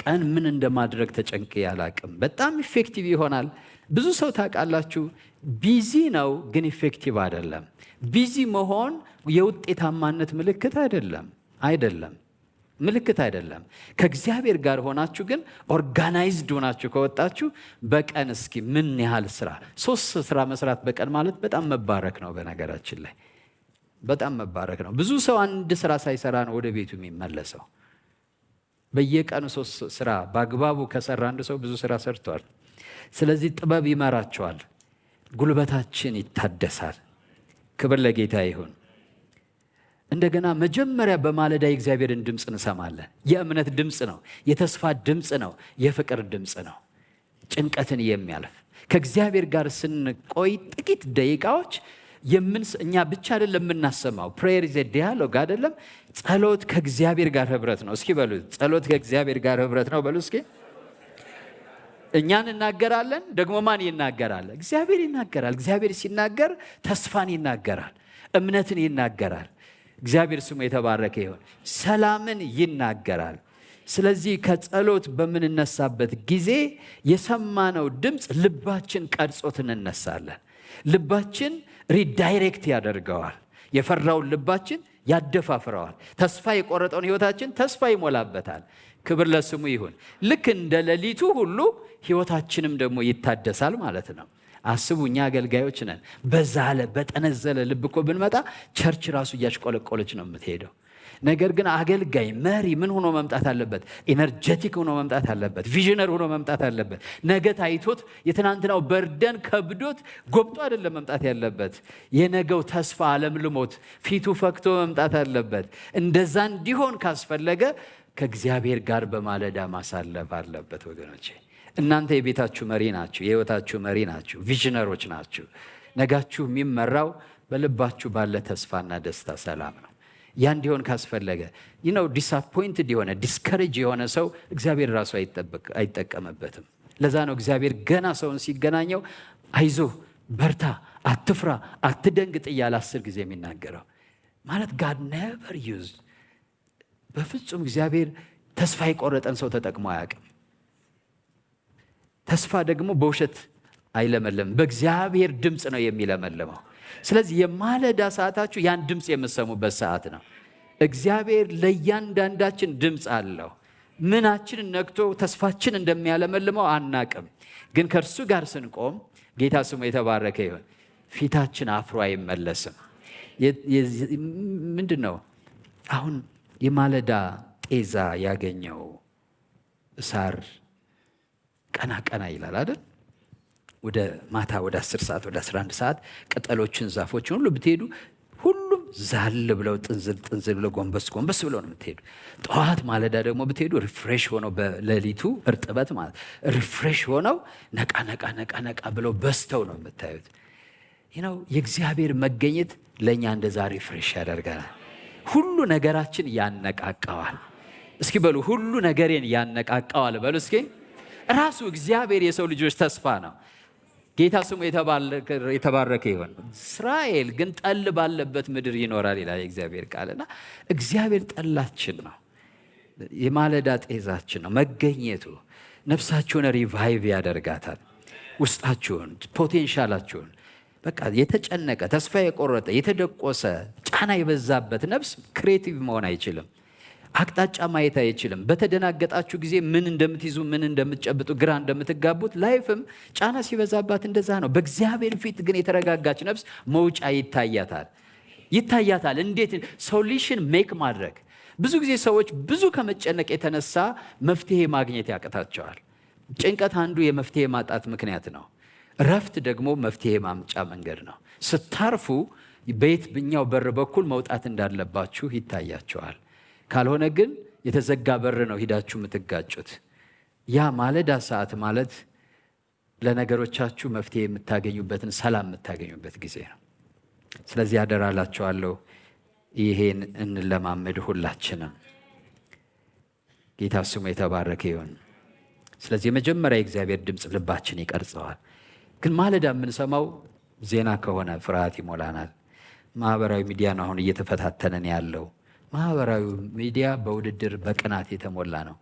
ቀን ምን እንደማድረግ ተጨንቄ አላቅም። በጣም ኢፌክቲቭ ይሆናል። ብዙ ሰው ታውቃላችሁ ቢዚ ነው ግን ኢፌክቲቭ አይደለም። ቢዚ መሆን የውጤታማነት ምልክት አይደለም ምልክት አይደለም። ከእግዚአብሔር ጋር ሆናችሁ ግን ኦርጋናይዝድ ሆናችሁ ከወጣችሁ በቀን እስኪ ምን ያህል ስራ 3 ስራ መስራት በቀን ማለት በጣም መባረክ ነው። በነገራችን ላይ በጣም መባረክ ነው። ብዙ ሰው አንድ ስራ ሳይሰራ ነው ወደ ቤቱ የሚመለሰው። በየቀኑ 3 ስራ በአግባቡ ከሰራ አንድ ሰው ብዙ ስራ ሰርቷል። ስለዚህ ጥበብ ይመራቸዋል፣ ጉልበታችን ይታደሳል። ክብር ለጌታ ይሁን። እንደገና መጀመሪያ በማለዳ የእግዚአብሔርን ድምፅ እንሰማለን። የእምነት ድምፅ ነው፣ የተስፋ ድምፅ ነው፣ የፍቅር ድምፅ ነው። ጭንቀትን የሚያልፍ ከእግዚአብሔር ጋር ስንቆይ ጥቂት ደቂቃዎች እኛ ብቻ አይደለም የምናሰማው። ፕሬየር ኢዝ ኤ ዲያሎግ አይደለም። ጸሎት ከእግዚአብሔር ጋር ህብረት ነው። እስኪ በሉ ጸሎት ከእግዚአብሔር ጋር ህብረት ነው በሉ እስኪ። እኛን እናገራለን፣ ደግሞ ማን ይናገራል? እግዚአብሔር ይናገራል። እግዚአብሔር ሲናገር ተስፋን ይናገራል፣ እምነትን ይናገራል። እግዚአብሔር ስሙ የተባረከ ይሁን። ሰላምን ይናገራል። ስለዚህ ከጸሎት በምንነሳበት ጊዜ የሰማነው ድምፅ ልባችን ቀርጾት እንነሳለን። ልባችን ሪዳይሬክት ያደርገዋል። የፈራውን ልባችን ያደፋፍረዋል። ተስፋ የቆረጠውን ህይወታችን ተስፋ ይሞላበታል። ክብር ለስሙ ይሁን። ልክ እንደ ሌሊቱ ሁሉ ህይወታችንም ደግሞ ይታደሳል ማለት ነው። አስቡ፣ እኛ አገልጋዮች ነን። በዛለ በጠነዘለ ልብ እኮ ብንመጣ ቸርች ራሱ እያሽቆለቆለች ነው የምትሄደው። ነገር ግን አገልጋይ መሪ ምን ሆኖ መምጣት አለበት? ኤነርጀቲክ ሆኖ መምጣት አለበት። ቪዥነር ሆኖ መምጣት አለበት። ነገ ታይቶት የትናንትናው በርደን ከብዶት ጎብጦ አይደለም መምጣት ያለበት። የነገው ተስፋ አለምልሞት ፊቱ ፈክቶ መምጣት አለበት። እንደዛ እንዲሆን ካስፈለገ ከእግዚአብሔር ጋር በማለዳ ማሳለፍ አለበት። ወገኖቼ እናንተ የቤታችሁ መሪ ናችሁ፣ የህይወታችሁ መሪ ናችሁ፣ ቪዥነሮች ናችሁ። ነጋችሁ የሚመራው በልባችሁ ባለ ተስፋና ደስታ፣ ሰላም ነው። ያ እንዲሆን ካስፈለገ ዲስአፖይንትድ የሆነ ዲስከሬጅ የሆነ ሰው እግዚአብሔር ራሱ አይጠቀምበትም። ለዛ ነው እግዚአብሔር ገና ሰውን ሲገናኘው አይዞህ፣ በርታ፣ አትፍራ፣ አትደንግጥ እያለ 10 ጊዜ የሚናገረው። ማለት ጋድ ኔቨር ዩዝ በፍጹም እግዚአብሔር ተስፋ የቆረጠን ሰው ተጠቅሞ አያውቅም። ተስፋ ደግሞ በውሸት አይለመለምም፣ በእግዚአብሔር ድምፅ ነው የሚለመልመው። ስለዚህ የማለዳ ሰዓታችሁ ያን ድምፅ የምትሰሙበት ሰዓት ነው። እግዚአብሔር ለእያንዳንዳችን ድምፅ አለው። ምናችንን ነክቶ ተስፋችን እንደሚያለመልመው አናቅም። ግን ከእርሱ ጋር ስንቆም ጌታ ስሙ የተባረከ ይሁን፣ ፊታችን አፍሮ አይመለስም። ምንድን ነው አሁን የማለዳ ጤዛ ያገኘው ሳር ቀና ቀና ይላል አይደል? ወደ ማታ ወደ 10 ሰዓት ወደ 11 ሰዓት ቅጠሎችን ዛፎችን ሁሉ ብትሄዱ ሁሉም ዛል ብለው ጥንዝል ብለው ጎንበስ ብለው ነው የምትሄዱ። ጠዋት ማለዳ ደግሞ ብትሄዱ ሪፍሬሽ ሆነው በሌሊቱ እርጥበት ማለት ሪፍሬሽ ሆነው ነቃ ብለው በስተው ነው የምታዩት። የእግዚአብሔር መገኘት ለእኛ እንደዛ ሪፍሬሽ ያደርገናል። ሁሉ ነገራችን ያነቃቃዋል። እስኪ በሉ ሁሉ ነገሬን ያነቃቃዋል በሉ እስኪ። ራሱ እግዚአብሔር የሰው ልጆች ተስፋ ነው። ጌታ ስሙ የተባረከ ይሁን። እስራኤል ግን ጠል ባለበት ምድር ይኖራል ይላል የእግዚአብሔር ቃልና እግዚአብሔር ጠላችን ነው፣ የማለዳ ጤዛችን ነው። መገኘቱ ነፍሳችሁን ሪቫይቭ ያደርጋታል። ውስጣችሁን፣ ፖቴንሻላችሁን በቃ የተጨነቀ ተስፋ የቆረጠ የተደቆሰ ጫና የበዛበት ነፍስ ክሬቲቭ መሆን አይችልም። አቅጣጫ ማየት አይችልም። በተደናገጣችሁ ጊዜ ምን እንደምትይዙ ምን እንደምትጨብጡ ግራ እንደምትጋቡት ላይፍም ጫና ሲበዛባት እንደዛ ነው። በእግዚአብሔር ፊት ግን የተረጋጋች ነፍስ መውጫ ይታያታል። እንዴት ሶሉሽን ሜክ ማድረግ። ብዙ ጊዜ ሰዎች ብዙ ከመጨነቅ የተነሳ መፍትሄ ማግኘት ያቅታቸዋል። ጭንቀት አንዱ የመፍትሄ ማጣት ምክንያት ነው። ረፍት ደግሞ መፍትሄ ማምጫ መንገድ ነው። ስታርፉ በየትኛው በር በኩል መውጣት እንዳለባችሁ ይታያቸዋል። ካልሆነ ግን የተዘጋ በር ነው ሂዳችሁ የምትጋጩት። ያ ማለዳ ሰዓት ማለት ለነገሮቻችሁ መፍትሄ የምታገኙበትን ሰላም የምታገኙበት ጊዜ ነው። ስለዚህ አደራላችኋለሁ ይሄን እንለማመድ ሁላችንም። ጌታ ስሙ የተባረከ ይሁን። ስለዚህ የመጀመሪያ የእግዚአብሔር ድምፅ ልባችን ይቀርጸዋል። ግን ማለዳ የምንሰማው ዜና ከሆነ ፍርሃት ይሞላናል። ማህበራዊ ሚዲያ ነው አሁን እየተፈታተነን ያለው። ማህበራዊ ሚዲያ በውድድር በቅናት የተሞላ ነው።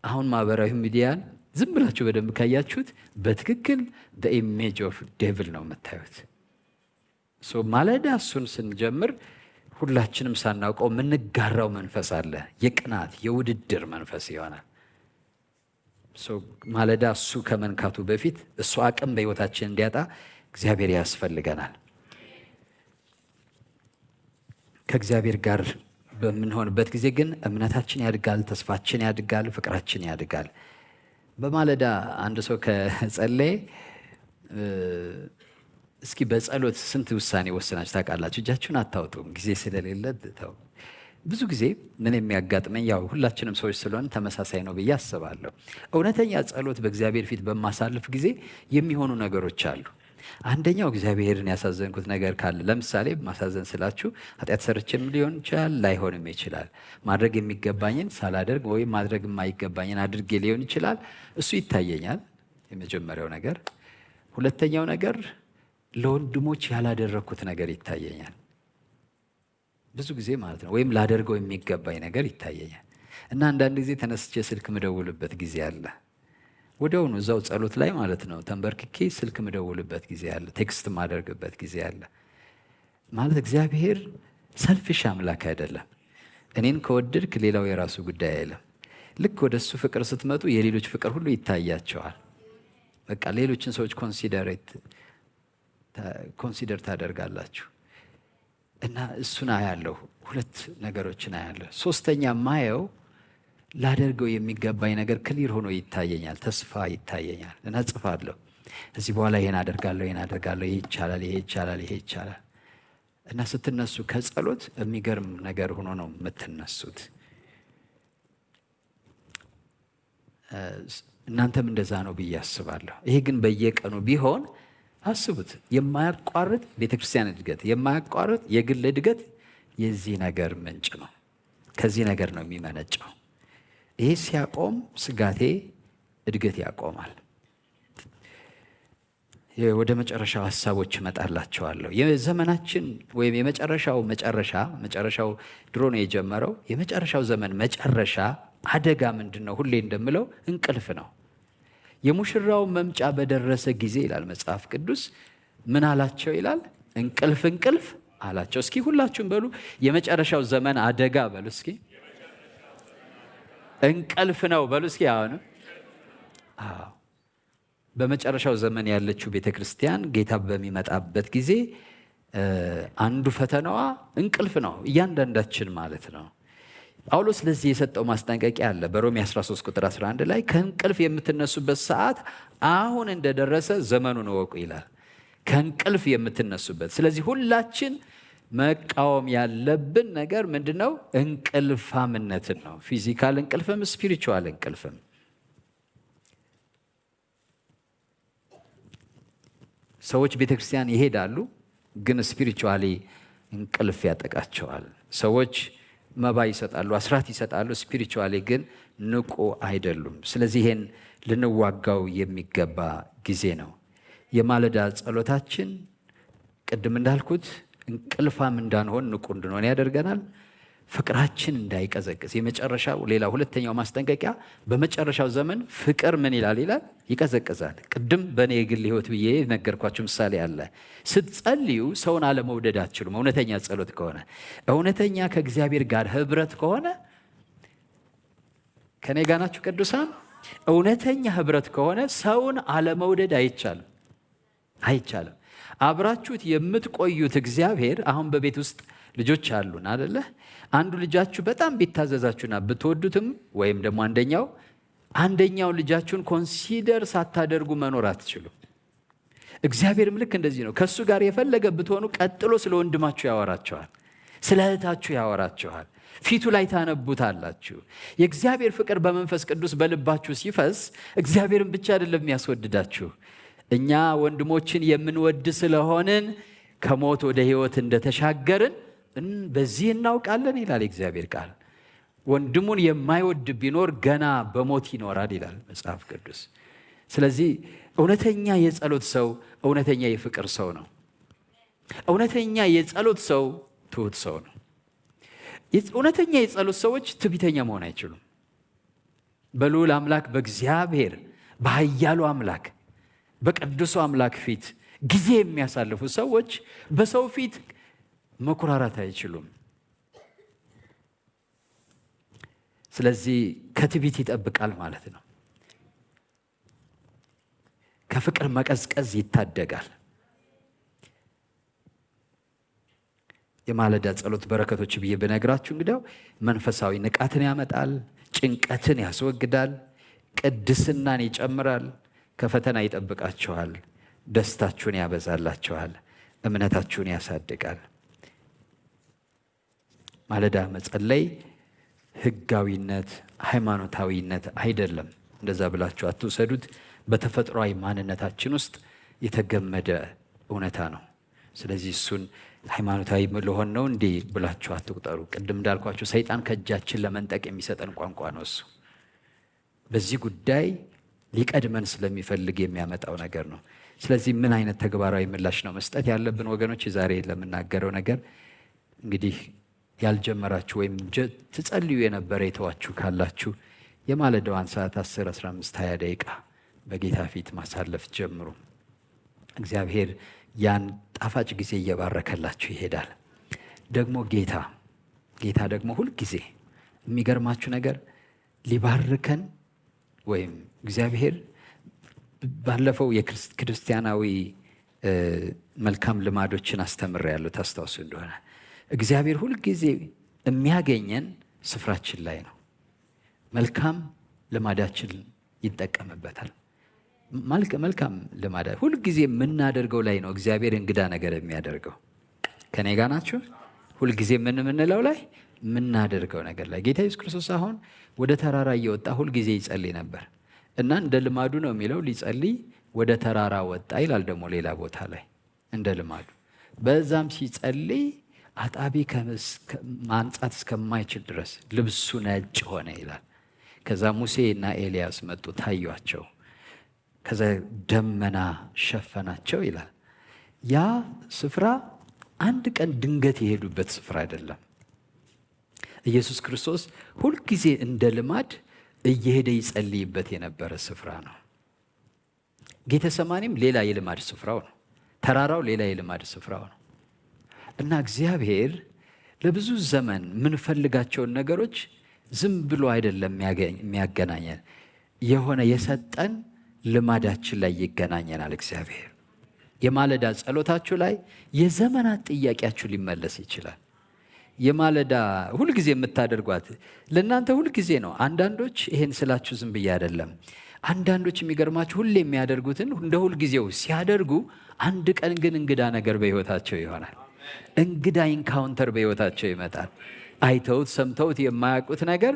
አሁን ማህበራዊ ሚዲያን ዝም ብላችሁ በደንብ ካያችሁት በትክክል the image of devil ነው የምታዩት። ማለዳ እሱን ስንጀምር ሁላችንም ሳናውቀው የምንጋራው መንፈስ አለ። የቅናት የውድድር መንፈስ ይሆናል። ማለዳ እሱ ከመንካቱ በፊት እሱ አቅም በሕይወታችን እንዲያጣ እግዚአብሔር ያስፈልገናል። ከእግዚአብሔር ጋር በምንሆንበት ጊዜ ግን እምነታችን ያድጋል፣ ተስፋችን ያድጋል፣ ፍቅራችን ያድጋል። በማለዳ አንድ ሰው ከጸለየ እስኪ በጸሎት ስንት ውሳኔ ወሰናችሁ ታውቃላችሁ? እጃችሁን አታውጡም፣ ጊዜ ስለሌለ ተው። ብዙ ጊዜ ምን የሚያጋጥመኝ ያው ሁላችንም ሰዎች ስለሆነ ተመሳሳይ ነው ብዬ አስባለሁ። እውነተኛ ጸሎት በእግዚአብሔር ፊት በማሳልፍ ጊዜ የሚሆኑ ነገሮች አሉ። አንደኛው እግዚአብሔርን ያሳዘንኩት ነገር ካለ፣ ለምሳሌ ማሳዘን ስላችሁ ኃጢአት ሰርቼም ሊሆን ይችላል፣ ላይሆንም ይችላል። ማድረግ የሚገባኝን ሳላደርግ ወይም ማድረግ የማይገባኝን አድርጌ ሊሆን ይችላል። እሱ ይታየኛል፣ የመጀመሪያው ነገር። ሁለተኛው ነገር ለወንድሞች ያላደረግኩት ነገር ይታየኛል ብዙ ጊዜ ማለት ነው። ወይም ላደርገው የሚገባኝ ነገር ይታየኛል እና አንዳንድ ጊዜ ተነስቼ ስልክ ምደውልበት ጊዜ አለ። ወዲያውኑ እዛው ጸሎት ላይ ማለት ነው ተንበርክኬ ስልክ ምደውልበት ጊዜ አለ፣ ቴክስት ማደርግበት ጊዜ አለ። ማለት እግዚአብሔር ሰልፊሽ አምላክ አይደለም። እኔን ከወደድክ ሌላው የራሱ ጉዳይ አይደለም። ልክ ወደ እሱ ፍቅር ስትመጡ የሌሎች ፍቅር ሁሉ ይታያቸዋል። በቃ ሌሎችን ሰዎች ኮንሲደር ታደርጋላችሁ። እና እሱን አያለሁ። ሁለት ነገሮችን አያለሁ። ሶስተኛ ማየው ላደርገው የሚገባኝ ነገር ክሊር ሆኖ ይታየኛል፣ ተስፋ ይታየኛል እና ጽፋለሁ። እዚህ በኋላ ይሄን አደርጋለሁ፣ ይሄ ይቻላል፣ ይሄ ይቻላል፣ ይሄ ይቻላል። እና ስትነሱ ከጸሎት የሚገርም ነገር ሆኖ ነው የምትነሱት። እናንተም እንደዛ ነው ብዬ አስባለሁ። ይሄ ግን በየቀኑ ቢሆን አስቡት። የማያቋርጥ ቤተክርስቲያን እድገት፣ የማያቋርጥ የግል እድገት የዚህ ነገር ምንጭ ነው። ከዚህ ነገር ነው የሚመነጨው። ይሄ ሲያቆም ስጋቴ እድገት ያቆማል። ወደ መጨረሻው ሀሳቦች እመጣላቸዋለሁ። የዘመናችን ወይም መጨረሻው ድሮ ነው የጀመረው። የመጨረሻው ዘመን መጨረሻ አደጋ ምንድን ነው? ሁሌ እንደምለው እንቅልፍ ነው። የሙሽራው መምጫ በደረሰ ጊዜ ይላል መጽሐፍ ቅዱስ ምን አላቸው ይላል? እንቅልፍ እንቅልፍ አላቸው። እስኪ ሁላችሁም በሉ የመጨረሻው ዘመን አደጋ በሉ እስኪ። እንቅልፍ ነው በሉ እስኪ። አሁንም በመጨረሻው ዘመን ያለችው ቤተክርስቲያን ጌታ በሚመጣበት ጊዜ አንዱ ፈተናዋ እንቅልፍ ነው፣ እያንዳንዳችን ማለት ነው። ጳውሎስ ለዚህ የሰጠው ማስጠንቀቂያ አለ በሮሜ 13 ቁጥር 11 ላይ ከእንቅልፍ የምትነሱበት ሰዓት አሁን እንደደረሰ ዘመኑን እወቁ ይላል። ከእንቅልፍ የምትነሱበት። ስለዚህ ሁላችን መቃወም ያለብን ነገር ምንድነው? እንቅልፋምነትን ነው። ፊዚካል እንቅልፍም ስፒሪቹዋል እንቅልፍም። ሰዎች ቤተክርስቲያን ይሄዳሉ፣ ግን ስፒሪቹዋሊ እንቅልፍ ያጠቃቸዋል። ሰዎች መባ ይሰጣሉ፣ አስራት ይሰጣሉ፣ ስፒሪቹዋሊ ግን ንቁ አይደሉም። ስለዚህ ይሄን ልንዋጋው የሚገባ ጊዜ ነው። የማለዳ ጸሎታችን ቅድም እንዳልኩት እንቅልፋም እንዳንሆን ንቁ እንድንሆን ያደርገናል። ፍቅራችን እንዳይቀዘቅዝ የመጨረሻው ሁለተኛው ማስጠንቀቂያ በመጨረሻው ዘመን ፍቅር ምን ይላል? ይቀዘቅዛል። ቅድም በእኔ የግል ሕይወት ብዬ ነገርኳችሁ ምሳሌ አለ። ስትጸልዩ ሰውን አለመውደድ አትችሉም። እውነተኛ ጸሎት ከሆነ እውነተኛ ከእግዚአብሔር ጋር ህብረት ከሆነ ከኔ ጋር ናችሁ ቅዱሳን? እውነተኛ ህብረት ከሆነ ሰውን አለመውደድ አይቻልም። አብራችሁት የምትቆዩት እግዚአብሔር አሁን በቤት ውስጥ ልጆች አሉን አደለ? አንዱ ልጃችሁ በጣም ቢታዘዛችሁና ብትወዱትም ወይም ደግሞ አንደኛው ልጃችሁን ኮንሲደር ሳታደርጉ መኖር አትችሉም። እግዚአብሔርም ልክ እንደዚህ ነው። ከሱ ጋር የፈለገ ብትሆኑ ቀጥሎ ስለ ወንድማችሁ ያወራችኋል፣ ስለ እህታችሁ ያወራችኋል፣ ፊቱ ላይ ታነቡታላችሁ። የእግዚአብሔር ፍቅር በመንፈስ ቅዱስ በልባችሁ ሲፈስ እግዚአብሔርን ብቻ አይደለም የሚያስወድዳችሁ። እኛ ወንድሞችን የምንወድ ስለሆንን ከሞት ወደ ሕይወት እንደተሻገርን በዚህ እናውቃለን ይላል እግዚአብሔር ቃል። ወንድሙን የማይወድ ቢኖር ገና በሞት ይኖራል ይላል መጽሐፍ ቅዱስ። ስለዚህ እውነተኛ የጸሎት ሰው እውነተኛ የፍቅር ሰው ነው። እውነተኛ የጸሎት ሰው ትሁት ሰው ነው። እውነተኛ የጸሎት ሰዎች ትዕቢተኛ መሆን አይችሉም። በልዑል አምላክ በእግዚአብሔር በኃያሉ አምላክ በቅዱሱ አምላክ ፊት ጊዜ የሚያሳልፉ ሰዎች በሰው ፊት መኩራራት አይችሉም። ስለዚህ ከትዕቢት ይጠብቃል ማለት ነው። ከፍቅር መቀዝቀዝ ይታደጋል። የማለዳ ጸሎት በረከቶች ብዬ ብነግራችሁ እንግዲያው መንፈሳዊ ንቃትን ያመጣል፣ ጭንቀትን ያስወግዳል፣ ቅድስናን ይጨምራል፣ ከፈተና ይጠብቃችኋል፣ ደስታችሁን ያበዛላችኋል፣ እምነታችሁን ያሳድጋል። ማለዳ መጸለይ ህጋዊነት፣ ሃይማኖታዊነት አይደለም። እንደዛ ብላችሁ አትውሰዱት። በተፈጥሯዊ ማንነታችን ውስጥ የተገመደ እውነታ ነው። ስለዚህ እሱን ሃይማኖታዊ ለሆን ነው እንዲህ ብላችሁ አትቁጠሩ። ቅድም እንዳልኳችሁ ሰይጣን ከእጃችን ለመንጠቅ የሚሰጠን ቋንቋ ነው እሱ። በዚህ ጉዳይ ሊቀድመን ስለሚፈልግ የሚያመጣው ነገር ነው። ስለዚህ ምን አይነት ተግባራዊ ምላሽ ነው መስጠት ያለብን ወገኖች? ዛሬ ለምናገረው ነገር እንግዲህ ያልጀመራችሁ ወይም ትጸልዩ የነበረ የተዋችሁ ካላችሁ የማለዳዋን ሰዓት 10፣ 15፣ 20 ደቂቃ በጌታ ፊት ማሳለፍ ጀምሩ። እግዚአብሔር ያን ጣፋጭ ጊዜ እየባረከላችሁ ይሄዳል። ደግሞ ጌታ ደግሞ ሁል ጊዜ የሚገርማችሁ ነገር ሊባርከን ወይም እግዚአብሔር ባለፈው የክርስቲያናዊ መልካም ልማዶችን አስተምሬያለሁ። ታስታውሱ እንደሆነ እግዚአብሔር ሁልጊዜ የሚያገኘን ስፍራችን ላይ ነው። መልካም ልማዳችን ይጠቀምበታል። መልካም ልማዳ ሁልጊዜ የምናደርገው ላይ ነው እግዚአብሔር እንግዳ ነገር የሚያደርገው። ከኔ ጋር ናችሁ? ሁልጊዜ የምንለው ላይ የምናደርገው ነገር ላይ ጌታ ኢየሱስ ክርስቶስ አሁን ወደ ተራራ እየወጣ ሁልጊዜ ይጸልይ ነበር እና እንደ ልማዱ ነው የሚለው ሊጸልይ ወደ ተራራ ወጣ ይላል። ደግሞ ሌላ ቦታ ላይ እንደ ልማዱ በዛም ሲጸልይ አጣቢ ማንጻት እስከማይችል ድረስ ልብሱ ነጭ ሆነ ይላል። ከዛ ሙሴ እና ኤልያስ መጡ ታዩአቸው። ከዛ ደመና ሸፈናቸው ይላል። ያ ስፍራ አንድ ቀን ድንገት የሄዱበት ስፍራ አይደለም። ኢየሱስ ክርስቶስ ሁልጊዜ እንደ ልማድ እየሄደ ይጸልይበት የነበረ ስፍራ ነው። ጌተሰማኒም ሌላ የልማድ ስፍራው ነው። ተራራው ሌላ የልማድ ስፍራው ነው እና እግዚአብሔር ለብዙ ዘመን የምንፈልጋቸውን ነገሮች ዝም ብሎ አይደለም የሚያገናኘን፣ የሆነ የሰጠን ልማዳችን ላይ ይገናኘናል። እግዚአብሔር የማለዳ ጸሎታችሁ ላይ የዘመናት ጥያቄያችሁ ሊመለስ ይችላል። የማለዳ ሁልጊዜ የምታደርጓት ለእናንተ ሁልጊዜ ነው። አንዳንዶች ይሄን ስላችሁ ዝም ብዬ አይደለም። አንዳንዶች የሚገርማችሁ ሁሌ የሚያደርጉትን እንደ ሁልጊዜው ሲያደርጉ፣ አንድ ቀን ግን እንግዳ ነገር በሕይወታቸው ይሆናል። እንግዳ ኢንካውንተር በሕይወታቸው ይመጣል። አይተውት ሰምተውት የማያውቁት ነገር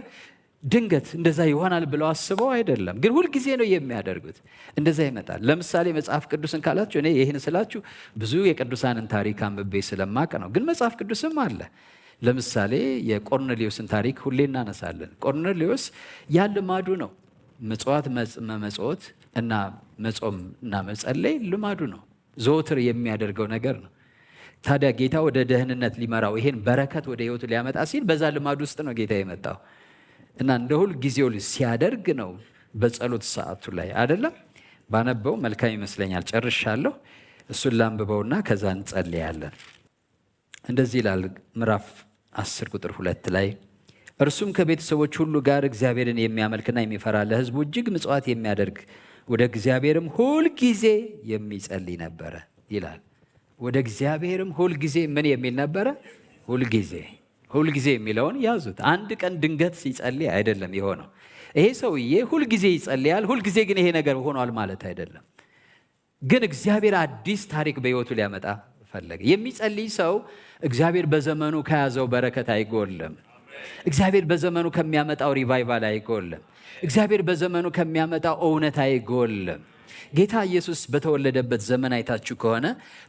ድንገት እንደዛ ይሆናል ብለው አስበው አይደለም፣ ግን ሁልጊዜ ነው የሚያደርጉት። እንደዛ ይመጣል። ለምሳሌ መጽሐፍ ቅዱስን ካላችሁ እኔ ይህን ስላችሁ ብዙ የቅዱሳንን ታሪክ አንብቤ ስለማቅ ነው፣ ግን መጽሐፍ ቅዱስም አለ። ለምሳሌ የቆርኔሌዎስን ታሪክ ሁሌ እናነሳለን። ቆርኔሌዎስ ያ ልማዱ ነው። ምጽዋት መመጽወት እና መጾም እና መጸለይ ልማዱ ነው። ዘወትር የሚያደርገው ነገር ነው። ታዲያ ጌታ ወደ ደህንነት ሊመራው ይሄን በረከት ወደ ሕይወቱ ሊያመጣ ሲል በዛ ልማድ ውስጥ ነው ጌታ የመጣው እና እንደ ሁል ጊዜው ሲያደርግ ነው በጸሎት ሰዓቱ ላይ አይደለም። ባነበው መልካም ይመስለኛል። ጨርሻለሁ። እሱን ላንብበውና ከዛ እንጸልያለን። እንደዚህ ይላል ምዕራፍ 10 ቁጥር 2 ላይ እርሱም ከቤተሰቦች ሁሉ ጋር እግዚአብሔርን የሚያመልክና የሚፈራ ለሕዝቡ እጅግ ምጽዋት የሚያደርግ ወደ እግዚአብሔርም ሁል ጊዜ የሚጸልይ ነበረ ይላል። ወደ እግዚአብሔርም ሁል ጊዜ ምን የሚል ነበረ? ሁል ጊዜ የሚለውን ያዙት። አንድ ቀን ድንገት ሲጸልይ አይደለም የሆነው። ይሄ ሰውዬ ሁል ጊዜ ይጸልያል። ሁል ጊዜ ግን ይሄ ነገር ሆኗል ማለት አይደለም። ግን እግዚአብሔር አዲስ ታሪክ በሕይወቱ ሊያመጣ ፈለገ። የሚጸልይ ሰው እግዚአብሔር በዘመኑ ከያዘው በረከት አይጎልም። እግዚአብሔር በዘመኑ ከሚያመጣው ሪቫይቫል አይጎልም። እግዚአብሔር በዘመኑ ከሚያመጣው እውነት አይጎልም። ጌታ ኢየሱስ በተወለደበት ዘመን አይታችሁ ከሆነ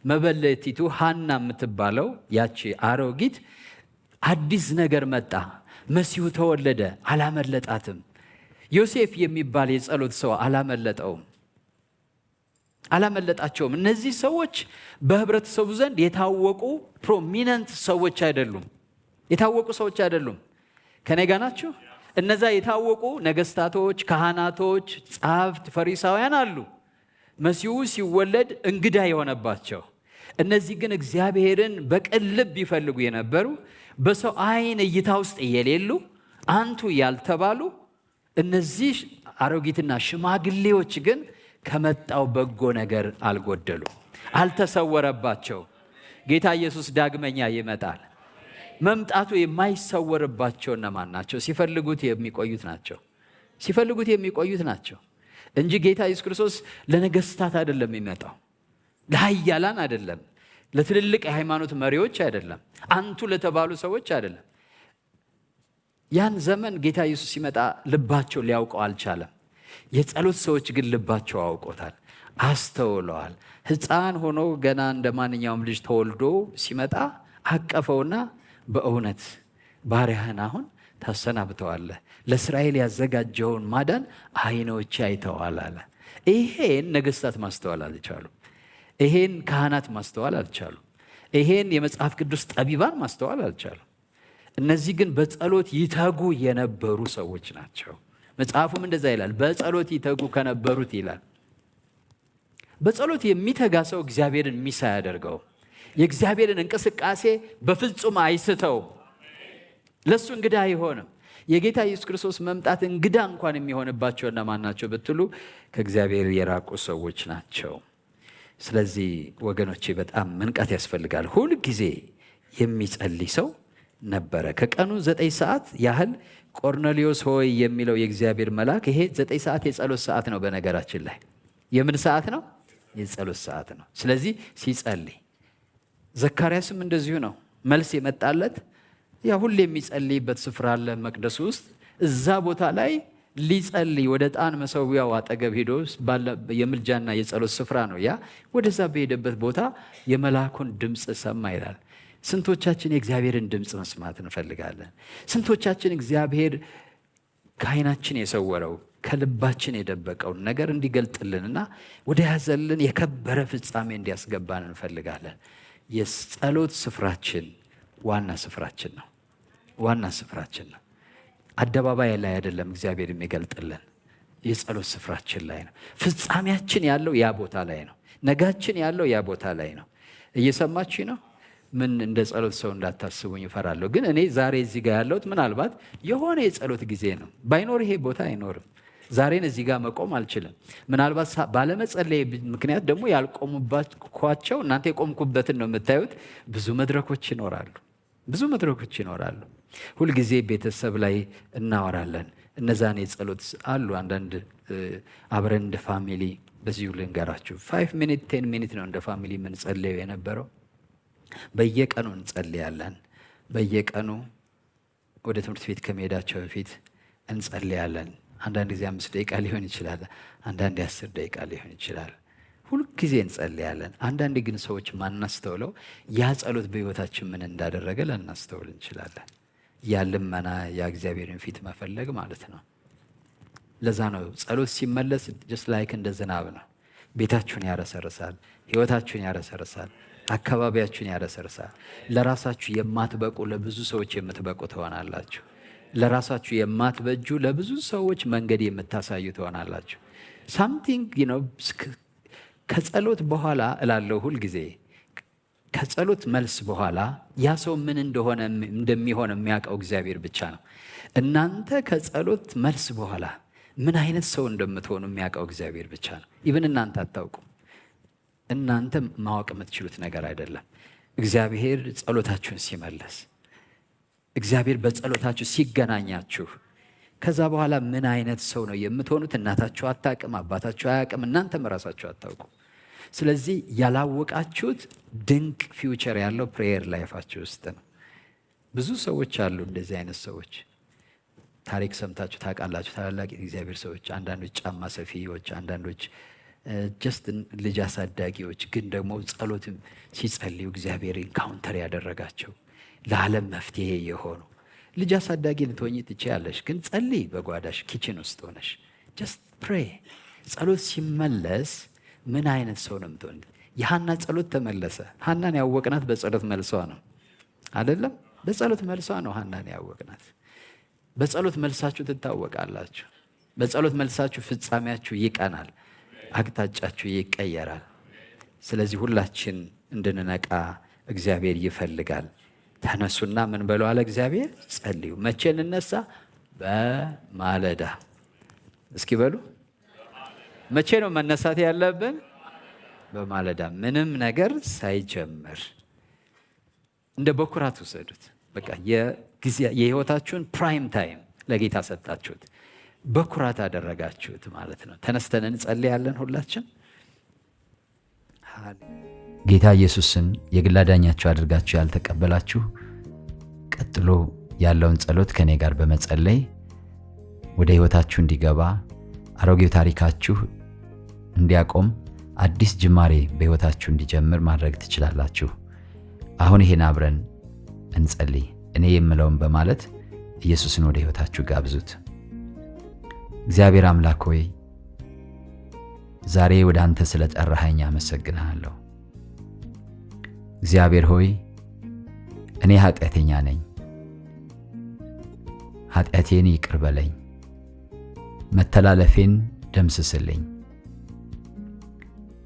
መበለቲቱ ሐና የምትባለው ያቺ አሮጊት አዲስ ነገር መጣ፣ መሲሁ ተወለደ፣ አላመለጣትም። ዮሴፍ የሚባል የጸሎት ሰው አላመለጣቸውም። እነዚህ ሰዎች በህብረተሰቡ ዘንድ የታወቁ ፕሮሚነንት ሰዎች አይደሉም። የታወቁ ሰዎች አይደሉም። ከኔ ጋር ናችሁ? እነዛ የታወቁ ነገስታቶች፣ ካህናቶች፣ ጸሐፍት፣ ፈሪሳውያን አሉ። መሲሁ ሲወለድ እንግዳ የሆነባቸው። እነዚህ ግን እግዚአብሔርን በቅን ልብ ይፈልጉ የነበሩ በሰው አይን እይታ ውስጥ የሌሉ አንቱ ያልተባሉ እነዚህ አሮጊትና ሽማግሌዎች ግን ከመጣው በጎ ነገር አልጎደሉ፣ አልተሰወረባቸው። ጌታ ኢየሱስ ዳግመኛ ይመጣል። መምጣቱ የማይሰወርባቸው እነማን ናቸው? ሲፈልጉት የሚቆዩት ናቸው እንጂ ጌታ ኢየሱስ ክርስቶስ ለነገስታት አይደለም የሚመጣው፣ ለኃያላን አይደለም፣ ለትልልቅ የሃይማኖት መሪዎች አይደለም፣ አንቱ ለተባሉ ሰዎች አይደለም። ያን ዘመን ጌታ ኢየሱስ ሲመጣ ልባቸው ሊያውቀው አልቻለም። የጸሎት ሰዎች ግን ልባቸው አውቆታል፣ አስተውለዋል። ሕፃን ሆኖ ገና እንደ ማንኛውም ልጅ ተወልዶ ሲመጣ አቀፈውና በእውነት ባሪያህን አሁን ታሰናብተዋለህ፣ ለእስራኤል ያዘጋጀውን ማዳን ዓይኖቼ አይተዋል አለ። ይሄን ነገስታት ማስተዋል አልቻሉ። ይሄን ካህናት ማስተዋል አልቻሉ። ይሄን የመጽሐፍ ቅዱስ ጠቢባን ማስተዋል አልቻሉ። እነዚህ ግን በጸሎት ይተጉ የነበሩ ሰዎች ናቸው። መጽሐፉም እንደዛ ይላል፣ በጸሎት ይተጉ ከነበሩት ይላል። በጸሎት የሚተጋ ሰው እግዚአብሔርን ሚስ አያደርገው። የእግዚአብሔርን እንቅስቃሴ በፍጹም አይስተው። ለሱ እንግዳ አይሆንም። የጌታ ኢየሱስ ክርስቶስ መምጣት እንግዳ እንኳን የሚሆንባቸው እነማን ናቸው ብትሉ ከእግዚአብሔር የራቁ ሰዎች ናቸው። ስለዚህ ወገኖቼ በጣም መንቃት ያስፈልጋል። ሁል ጊዜ የሚጸልይ ሰው ነበረ። ከቀኑ 9 ሰዓት ያህል ቆርኔሌዎስ ሆይ የሚለው የእግዚአብሔር መልአክ፣ ይሄ 9 ሰዓት የጸሎት ሰዓት ነው። በነገራችን ላይ የምን ሰዓት ነው? የጸሎት ሰዓት ነው። ስለዚህ ሲጸልይ፣ ዘካርያስም እንደዚሁ ነው። መልስ የመጣለት ያ ሁሌ የሚጸልይበት ስፍራ አለ መቅደሱ ውስጥ። እዛ ቦታ ላይ ሊጸልይ ወደ ዕጣን መሰዊያው አጠገብ ሄዶ የምልጃና የጸሎት ስፍራ ነው ያ። ወደዛ በሄደበት ቦታ የመልአኩን ድምፅ ሰማ ይላል። ስንቶቻችን የእግዚአብሔርን ድምፅ መስማት እንፈልጋለን? ስንቶቻችን እግዚአብሔር ከዓይናችን የሰወረው ከልባችን የደበቀውን ነገር እንዲገልጥልንና ወደ ያዘልን የከበረ ፍጻሜ እንዲያስገባን እንፈልጋለን? የጸሎት ስፍራችን ዋና ስፍራችን ነው። ዋና ስፍራችን ነው። አደባባይ ላይ አይደለም እግዚአብሔር የሚገልጥልን፣ የጸሎት ስፍራችን ላይ ነው። ፍጻሜያችን ያለው ያ ቦታ ላይ ነው። ነጋችን ያለው ያ ቦታ ላይ ነው። እየሰማችሁ ነው? ምን እንደ ጸሎት ሰው እንዳታስቡኝ እፈራለሁ። ግን እኔ ዛሬ እዚህ ጋር ያለሁት ምናልባት የሆነ የጸሎት ጊዜ ነው። ባይኖር ይሄ ቦታ አይኖርም። ዛሬን እዚህ ጋር መቆም አልችልም። ምናልባት ባለመጸለይ ምክንያት ደግሞ ያልቆሙባቸው እናንተ የቆምኩበትን ነው የምታዩት። ብዙ መድረኮች ይኖራሉ። ብዙ መድረኮች ይኖራሉ። ሁልጊዜ ቤተሰብ ላይ እናወራለን። እነዛን የጸሎት አሉ። አንዳንድ አብረን እንደ ፋሚሊ በዚሁ ልንገራችሁ 5 ሚኒት 10 ሚኒት ነው እንደ ፋሚሊ የምንጸልየው የነበረው። በየቀኑ እንጸልያለን። በየቀኑ ወደ ትምህርት ቤት ከመሄዳቸው በፊት እንጸልያለን። አንዳንድ ጊዜ 5 ደቂቃ ሊሆን ይችላል፣ አንዳንድ 10 ደቂቃ ሊሆን ይችላል። ሁልጊዜ እንጸልያለን። አንዳንድ ግን ሰዎች ማናስተውለው ያ ጸሎት በሕይወታችን ምን እንዳደረገ ላናስተውል እንችላለን። ያ ልመና፣ ያ እግዚአብሔርን ፊት መፈለግ ማለት ነው። ለዛ ነው ጸሎት ሲመለስ ጀስት ላይክ እንደ ዝናብ ነው። ቤታችሁን ያረሰርሳል፣ ሕይወታችሁን ያረሰርሳል፣ አካባቢያችሁን ያረሰርሳል። ለራሳችሁ የማትበቁ ለብዙ ሰዎች የምትበቁ ትሆናላችሁ። ለራሳችሁ የማትበጁ ለብዙ ሰዎች መንገድ የምታሳዩ ትሆናላችሁ። ሳምቲንግ ከጸሎት በኋላ እላለሁ ሁል ጊዜ ከጸሎት መልስ በኋላ ያ ሰው ምን እንደሆነ እንደሚሆን የሚያውቀው እግዚአብሔር ብቻ ነው። እናንተ ከጸሎት መልስ በኋላ ምን አይነት ሰው እንደምትሆኑ የሚያውቀው እግዚአብሔር ብቻ ነው። ኢብን እናንተ አታውቁም። እናንተ ማወቅ የምትችሉት ነገር አይደለም። እግዚአብሔር ጸሎታችሁን ሲመለስ፣ እግዚአብሔር በጸሎታችሁ ሲገናኛችሁ፣ ከዛ በኋላ ምን አይነት ሰው ነው የምትሆኑት እናታችሁ አታውቅም፣ አባታችሁ አያውቅም፣ እናንተም ራሳችሁ አታውቁም። ስለዚህ ያላወቃችሁት ድንቅ ፊውቸር ያለው ፕሬየር ላይፋችሁ ውስጥ ነው። ብዙ ሰዎች አሉ እንደዚህ አይነት ሰዎች። ታሪክ ሰምታችሁ ታውቃላችሁ። ታላላቅ እግዚአብሔር ሰዎች፣ አንዳንዶች ጫማ ሰፊዎች፣ አንዳንዶች ጀስት ልጅ አሳዳጊዎች፣ ግን ደግሞ ጸሎትም ሲጸልዩ እግዚአብሔር ኢንካውንተር ያደረጋቸው ለዓለም መፍትሄ የሆኑ። ልጅ አሳዳጊ ልትሆኚ ትችያለሽ፣ ግን ጸልይ በጓዳሽ ኪችን ውስጥ ሆነሽ ጀስት ፕሬይ። ጸሎት ሲመለስ ምን አይነት ሰው ነው የምትሆን? የሐና ጸሎት ተመለሰ። ሐናን ያወቅናት በጸሎት መልሷ ነው አይደለም? በጸሎት መልሷ ነው ሐናን ያወቅናት። በጸሎት መልሳችሁ ትታወቃላችሁ። በጸሎት መልሳችሁ ፍጻሜያችሁ ይቀናል፣ አቅጣጫችሁ ይቀየራል። ስለዚህ ሁላችን እንድንነቃ እግዚአብሔር ይፈልጋል። ተነሱና ምን በሉ አለ እግዚአብሔር? ጸልዩ። መቼ እንነሳ? በማለዳ። እስኪ በሉ መቼ ነው መነሳት ያለብን? በማለዳ፣ ምንም ነገር ሳይጀምር። እንደ በኩራት ውሰዱት። በቃ የህይወታችሁን ፕራይም ታይም ለጌታ ሰጣችሁት፣ በኩራት አደረጋችሁት ማለት ነው። ተነስተን እንጸልያለን ሁላችን። ጌታ ኢየሱስን የግል አዳኛችሁ አድርጋችሁ ያልተቀበላችሁ ቀጥሎ ያለውን ጸሎት ከኔ ጋር በመጸለይ ወደ ህይወታችሁ እንዲገባ፣ አሮጌው ታሪካችሁ እንዲያቆም፣ አዲስ ጅማሬ በህይወታችሁ እንዲጀምር ማድረግ ትችላላችሁ። አሁን ይሄን አብረን እንጸልይ። እኔ የምለውን በማለት ኢየሱስን ወደ ህይወታችሁ ጋብዙት። እግዚአብሔር አምላክ ሆይ ዛሬ ወደ አንተ ስለጠራኸኝ አመሰግንሃለሁ። እግዚአብሔር ሆይ እኔ ኃጢአተኛ ነኝ፣ ኃጢአቴን ይቅር በለኝ፣ መተላለፌን ደምስስልኝ።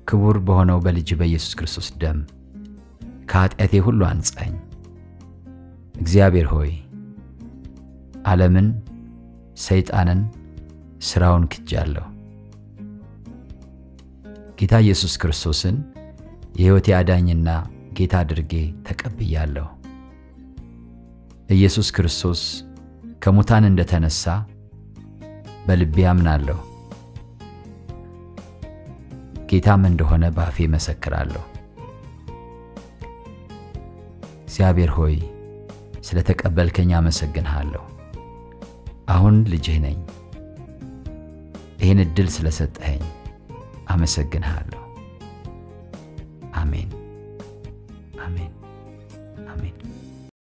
ክቡር በሆነው በልጅ በኢየሱስ ክርስቶስ ደም ከኃጢአቴ ሁሉ አንጻኝ። እግዚአብሔር ሆይ ዓለምን ሰይጣንን ሥራውን ክጃለሁ። ጌታ ኢየሱስ ክርስቶስን የሕይወቴ አዳኝና ጌታ አድርጌ ተቀብያለሁ። ኢየሱስ ክርስቶስ ከሙታን እንደተነሳ በልቤ አምናለሁ። ጌታም እንደሆነ በአፌ መሰክራለሁ። እግዚአብሔር ሆይ ስለ ተቀበልከኝ አመሰግንሃለሁ። አሁን ልጅህ ነኝ። ይህን ዕድል ስለሰጠኸኝ አመሰግንሃለሁ።